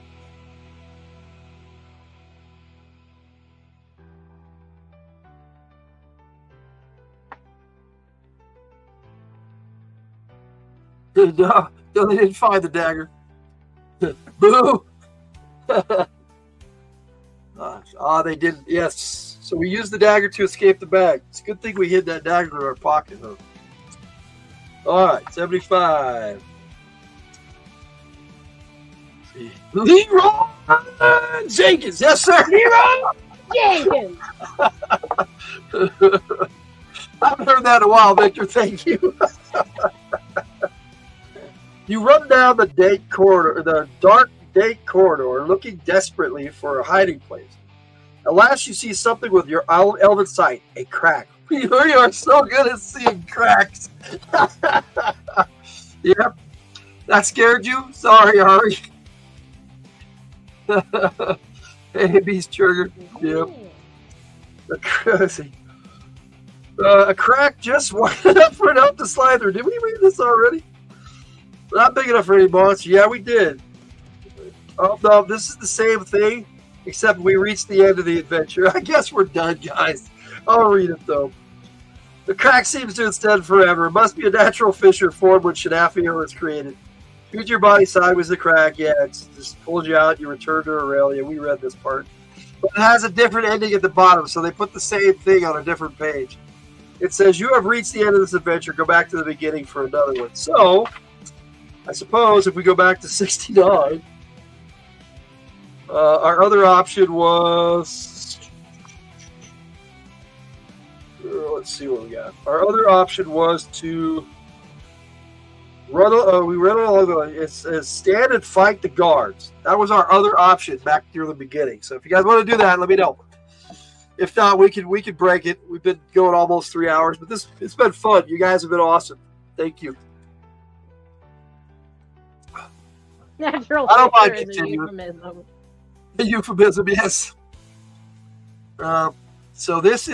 No, they didn't find the dagger. Boo! They didn't. Yes. So we used the dagger to escape the bag. It's a good thing we hid that dagger in our pocket, though. All right, 75. Leroy Jenkins. Yes, sir. Leroy Jenkins. I haven't heard that in a while, Victor. Thank you. You run down the dark dank corridor, looking desperately for a hiding place. At last, you see something with your elven sight, a crack. You are so good at seeing cracks. Yep. That scared you? Sorry, Ari. Hey, Beast Trigger. Yep. A crack just wide enough for an elf to slide through. Did we read this already? Not big enough for any monster. Yeah, we did. Oh, no, this is the same thing, except we reached the end of the adventure. I guess we're done, guys. I'll read it, though. The crack seems to extend forever. It must be a natural fissure formed when Shenafia was created. Shoot your body sideways the crack. Yeah, it's just pulled you out. You return to Aurelia. We read this part. But it has a different ending at the bottom, so they put the same thing on a different page. It says, you have reached the end of this adventure. Go back to the beginning for another one. So, I suppose if we go back to 69, our other option was... let's see what we got. Our other option was to run along the... It says stand and fight the guards. That was our other option back near the beginning. So if you guys want to do that, let me know. If not, we could break it. We've been going almost 3 hours, but it's been fun. You guys have been awesome. Thank you. Natural I don't mind fissure is a continuing. euphemism. The euphemism, yes. So this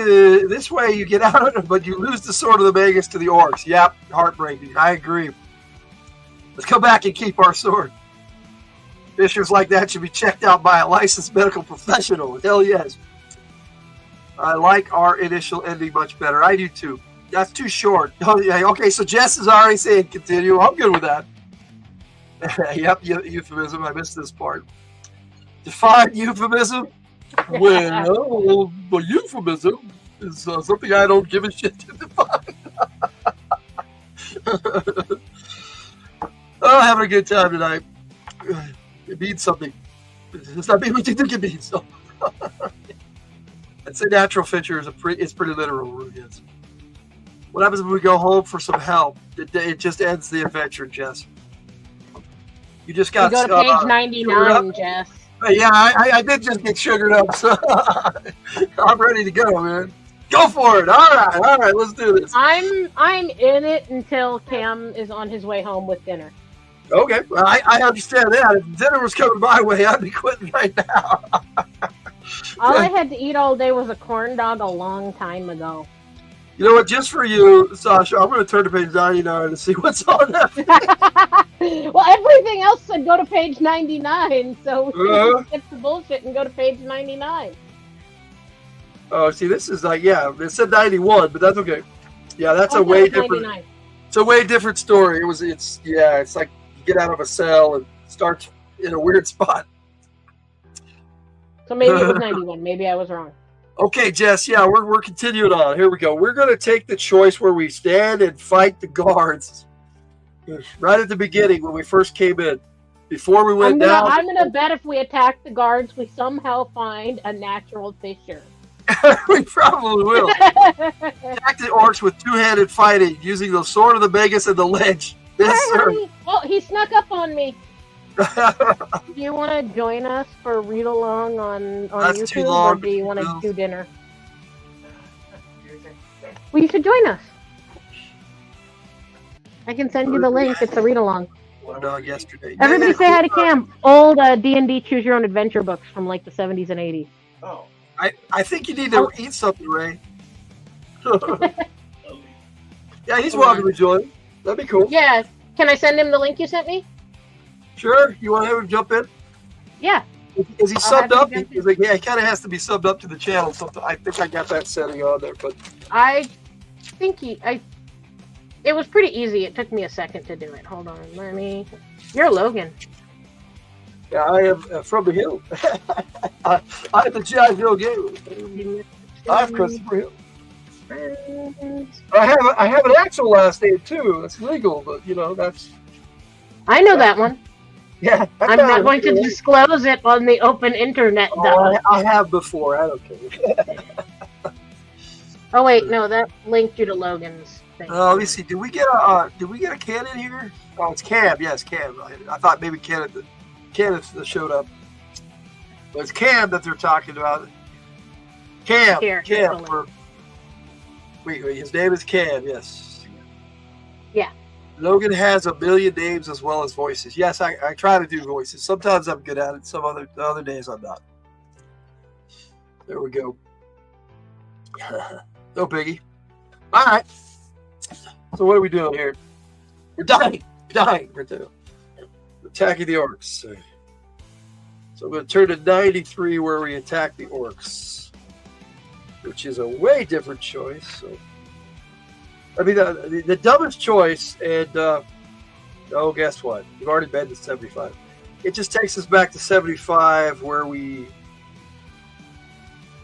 way you get out of it, but you lose the sword of the Magus to the orcs. Yep, heartbreaking. I agree. Let's go back and keep our sword. Fissures like that should be checked out by a licensed medical professional. Hell yes. I like our initial ending much better. I do too. That's too short. Oh, yeah. Okay, so Jess is already saying continue. I'm good with that. Yep, euphemism. I missed this part. Define euphemism? Well, a euphemism is something I don't give a shit to define. Oh, having a good time tonight. It means something. It's not being what you think it means. So. I'd say natural fissure is pretty literal. Yes. What happens when we go home for some help? It just ends the adventure, Jess. You just got go to page 99, Jess. Yeah, I did just get sugared up, so I'm ready to go, man. Go for it. All right, let's do this. I'm in it until Cam is on his way home with dinner. Okay, well, I understand that. If dinner was coming my way, I'd be quitting right now. All I had to eat all day was a corn dog a long time ago. You know what? Just for you, Sasha, I'm going to turn to page 99 and see what's on that. Well, everything else said go to page 99, so we Uh-huh. skip the bullshit and go to page 99. Oh, see, this is like, yeah, it said 91, but that's okay. Yeah, that's a way different. 99. It's a way different story. It's like you get out of a cell and start in a weird spot. So maybe it was 91. Maybe I was wrong. Okay, Jess, yeah, we're continuing on. Here we go. We're going to take the choice where we stand and fight the guards. Right at the beginning when we first came in. Before we went down. I'm gonna bet if we attack the guards, we somehow find a natural fissure. We probably will. Attack the orcs with two-handed fighting using the sword of the Magus and the ledge. Yes, sir. Oh, he snuck up on me. Do you want to join us for a read along on That's YouTube, too long. or do you want to No. do dinner? Well, you should join us. I can send you the link. It's a read along. Yesterday. Everybody say hi to Cam. Old D&D Choose Your Own Adventure books from like the 70s and 80s. Oh. I think you need to eat something, Ray. Yeah, he's welcome to join. That'd be cool. Yeah. Can I send him the link you sent me? Sure. You want to have him jump in? Yeah. Is he I'll subbed have him up? jump in. He's like, yeah, he kind of has to be subbed up to the channel. So I think I got that setting on there. But I think it was pretty easy. It took me a second to do it. Hold on. You're Logan. yeah, I am from the hill. I'm the G.I. Joe game. I'm Christopher Hill. I have an actual last name too. That's legal, but that's I know that one. yeah. I'm not going to disclose it on the open internet, though. I have before. I don't care. Oh wait, no, that linked you to Logan's thing. Let me see. Did we get a Ken in here? Oh, it's Cam. Yes, Cam. I thought maybe Kenneth showed up. But it's Cam that they're talking about. Cam. Here, Cam. Wait, his name is Cam. Yes. Yeah. Logan has a million names as well as voices. Yes, I try to do voices. Sometimes I'm good at it. Some other days I'm not. There we go. No biggie. All right. So what are we doing here? We're dying. Right there. Attacking the orcs. So I'm going to turn to 93 where we attack the orcs, which is a way different choice. So, I mean, the dumbest choice, and guess what? We've already been to 75. It just takes us back to 75 where we.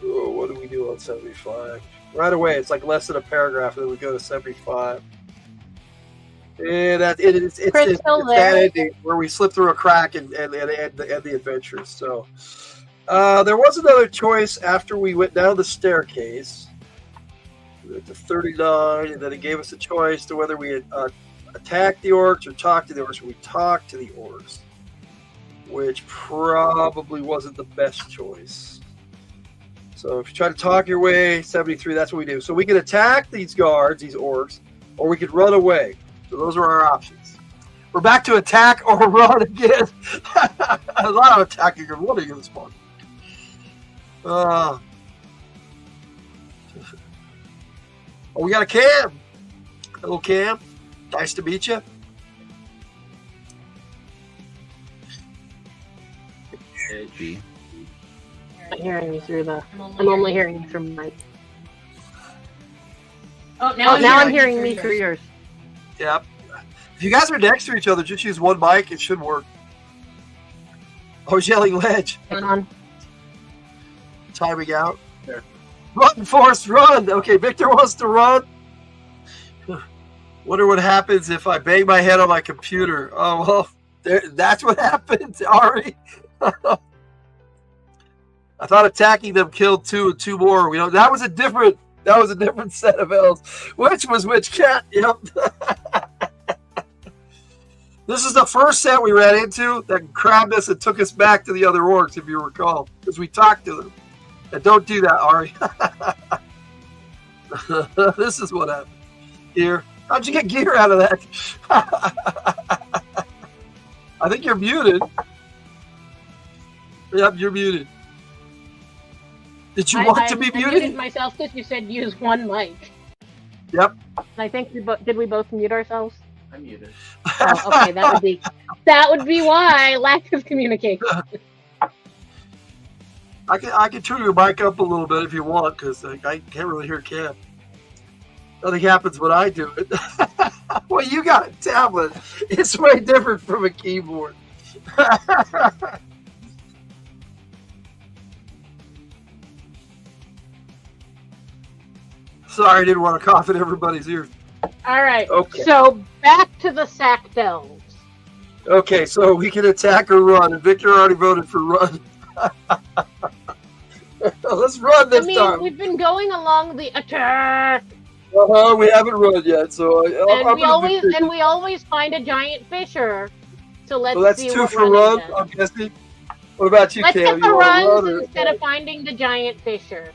Oh, what do we do on 75? Right away, it's like less than a paragraph, and then we go to 75. And it's that ending where we slip through a crack and the adventures. So there was another choice after we went down the staircase. We went to 39, and then it gave us a choice to whether we attack the orcs or talk to the orcs. We talked to the orcs, which probably wasn't the best choice. So if you try to talk your way, 73, that's what we do. So we can attack these guards, these orcs, or we could run away. So those are our options. We're back to attack or run again. A lot of attacking and running in this one. Oh, we got a Cam. Hello, Cam. Nice to meet you. Edgy. I'm not hearing you through I'm only hearing you from Mike. Oh, now I'm hearing me through yours. Yep. If you guys are next to each other, just use one mic. It should work. I was yelling ledge. Hang on. Timing out. There. Run, Forrest, run! Okay, Victor wants to run. Wonder what happens if I bang my head on my computer. Oh, well, that's what happened, Ari. I thought attacking them killed two and two more. That was a different set of elves. Which was which cat? Yep. This is the first set we ran into that grabbed us and took us back to the other orcs, if you recall, because we talked to them. And don't do that, Ari. This is what happened. Gear. How'd you get gear out of that? I think you're muted. Yep, you're muted. Did you want to be I muted? muted myself because you said use one mic. Yep. And I think did we both mute ourselves? I'm muted. Oh, okay, that would be why lack of communication. I can turn your mic up a little bit if you want, because I can't really hear Cam. Nothing happens when I do it. Well, you got a tablet. It's way different from a keyboard. Sorry, I didn't want to cough in everybody's ears. All right. Okay. So back to the sack delves. Okay, so we can attack or run, and Victor already voted for run. Let's run this time. We've been going along the attack. We haven't run yet, so we always find a giant fisher. So let's so that's see 2 what for run, I'm guessing. What about you, Let's Cam? get the You want to runs run instead of finding the giant fisher.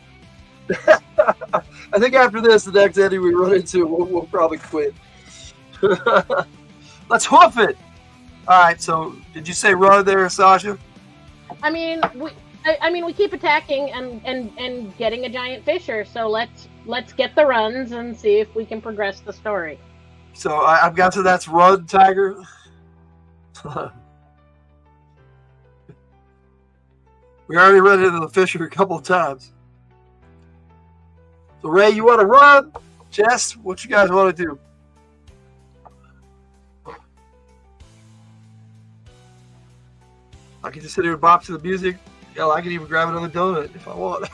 I think after this, the next ending we run into, we'll probably quit. Let's hoof it. All right. So, did you say run there, Sasha? We keep attacking and getting a giant fisher. So let's get the runs and see if we can progress the story. So I've got to that's run, Tiger. We already run into the fisher a couple of times. So Ray, you want to run? Jess, what you guys want to do? I can just sit here and bop to the music. Hell, I can even grab another donut if I want.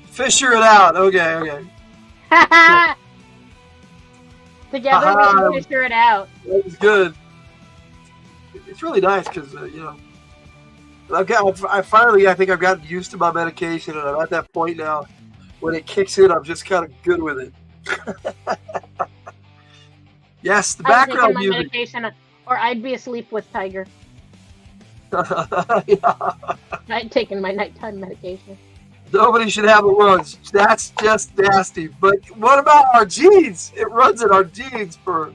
Fisher it out. Okay. Together we can fisher it out. That was good. It's really nice because, I think I've gotten used to my medication, and I'm at that point now when it kicks in, I'm just kind of good with it. Yes, the background my music. Medication, or I'd be asleep with Tiger. Yeah. I'd taken my nighttime medication. Nobody should have the runs. That's just nasty. But what about our genes? It runs in our genes for.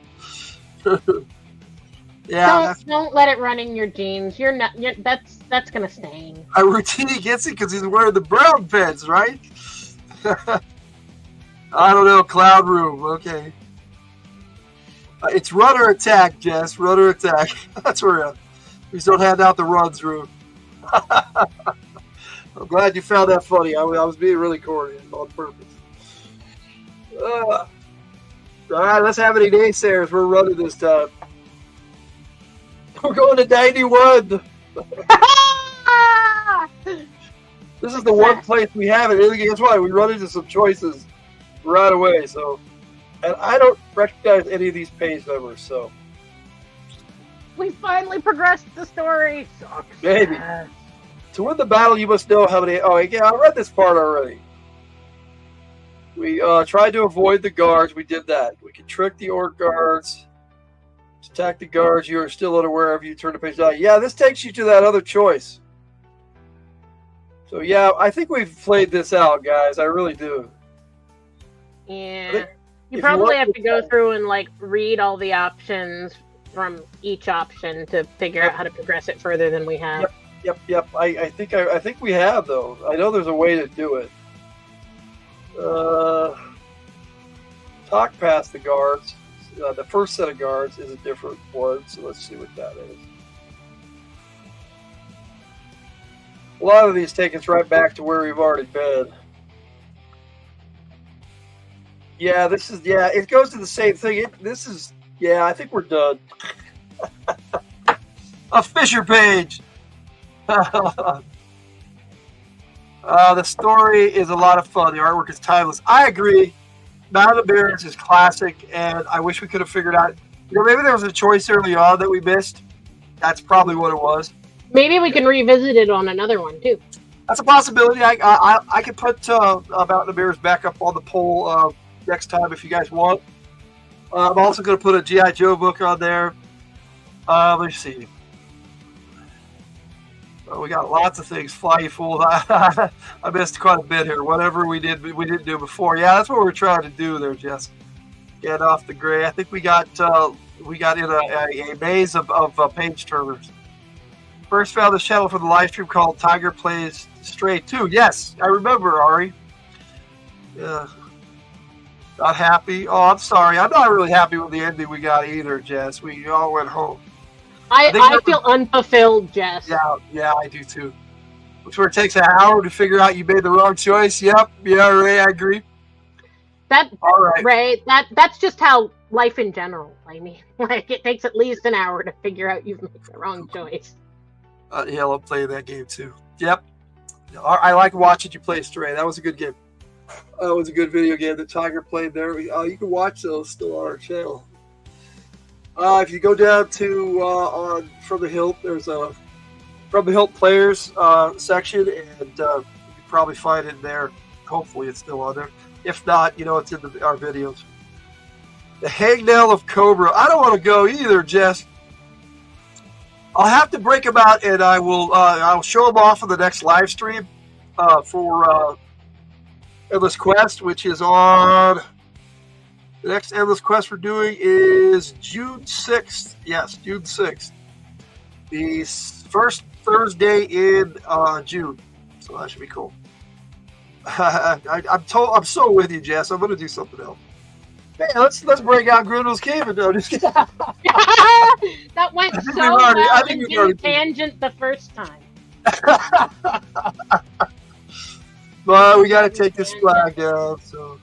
Yeah. Don't let it run in your jeans. That's gonna stain. I routinely gets it because he's wearing the brown pants, right? I don't know. Cloud room. Okay. It's run or attack, Jess. Run or attack. That's where we just don't hand out the runs room. I'm glad you found that funny. I was being really corny on purpose. All right, let's have any naysayers. We're running this time. We're going to 91. This is the one place we have it. And guess what? We run into some choices right away. So, and I don't recognize any of these page numbers. So, we finally progressed the story. Maybe. To win the battle, you must know how many. Oh, yeah, I read this part already. We tried to avoid the guards. We did that. We can trick the orc guards. To attack the guards you are still unaware of. You turn the page down. Yeah, this takes you to that other choice. So, yeah, I think we've played this out, guys. I really do. Yeah. You probably have to go through and, read all the options from each option to figure out how to progress it further than we have. Yep. I think we have, though. I know there's a way to do it. Talk past the guards. The first set of guards is a different one, so let's see what that is. A lot of these take us right back to where we've already been. Yeah, it goes to the same thing. I think we're done. A Fisher page! The story is a lot of fun. The artwork is timeless. I agree. Battle of the Bears is classic, and I wish we could have figured out. Maybe there was a choice early on that we missed. That's probably what it was. Maybe we can revisit it on another one too. That's a possibility. I could put Battle the Bears back up on the poll next time if you guys want. I'm also going to put a G.I. Joe book on there. Let's see. We got lots of things. Fly You Fool. I missed quite a bit here. Whatever we didn't do before. Yeah, that's what we're trying to do there, Jess. Get off the gray. I think we got in a maze of page turners. First found this channel for the live stream called Tiger Plays Stray 2. Yes, I remember, Ari. Yeah. Not happy. Oh, I'm sorry. I'm not really happy with the ending we got either, Jess. We all went home. I feel unfulfilled, Jess. Yeah, I do too. Which where it takes an hour to figure out you made the wrong choice. Yep. Yeah, Ray, I agree. All right. Ray, that's just how life in general. I mean, like it takes at least an hour to figure out you've made the wrong choice. Yeah, I'll play that game too. Yep. I like watching you play Stray. That was a good game. That was a good video game that Tiger played there. You can watch those still on our channel. If you go down to on From the Hilt, there's a From the Hilt Players section, and you can probably find it there. Hopefully it's still on there. If not, you know, it's in our videos. The Hangnail of Cobra. I don't want to go either, Jess. I'll have to break them out, and I'll show them off in the next live stream for Endless Quest, which is on. The next Endless Quest we're doing is June 6th. Yes, June 6th. The first Thursday in June. So that should be cool. I'm so with you, Jess. I'm gonna do something else. Hey, let's break out Grindel's Cave and just That went so well and didn't tangent the first time. But we gotta take this flag down, so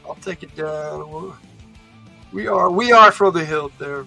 I'll take it down. We are From the Hilt there.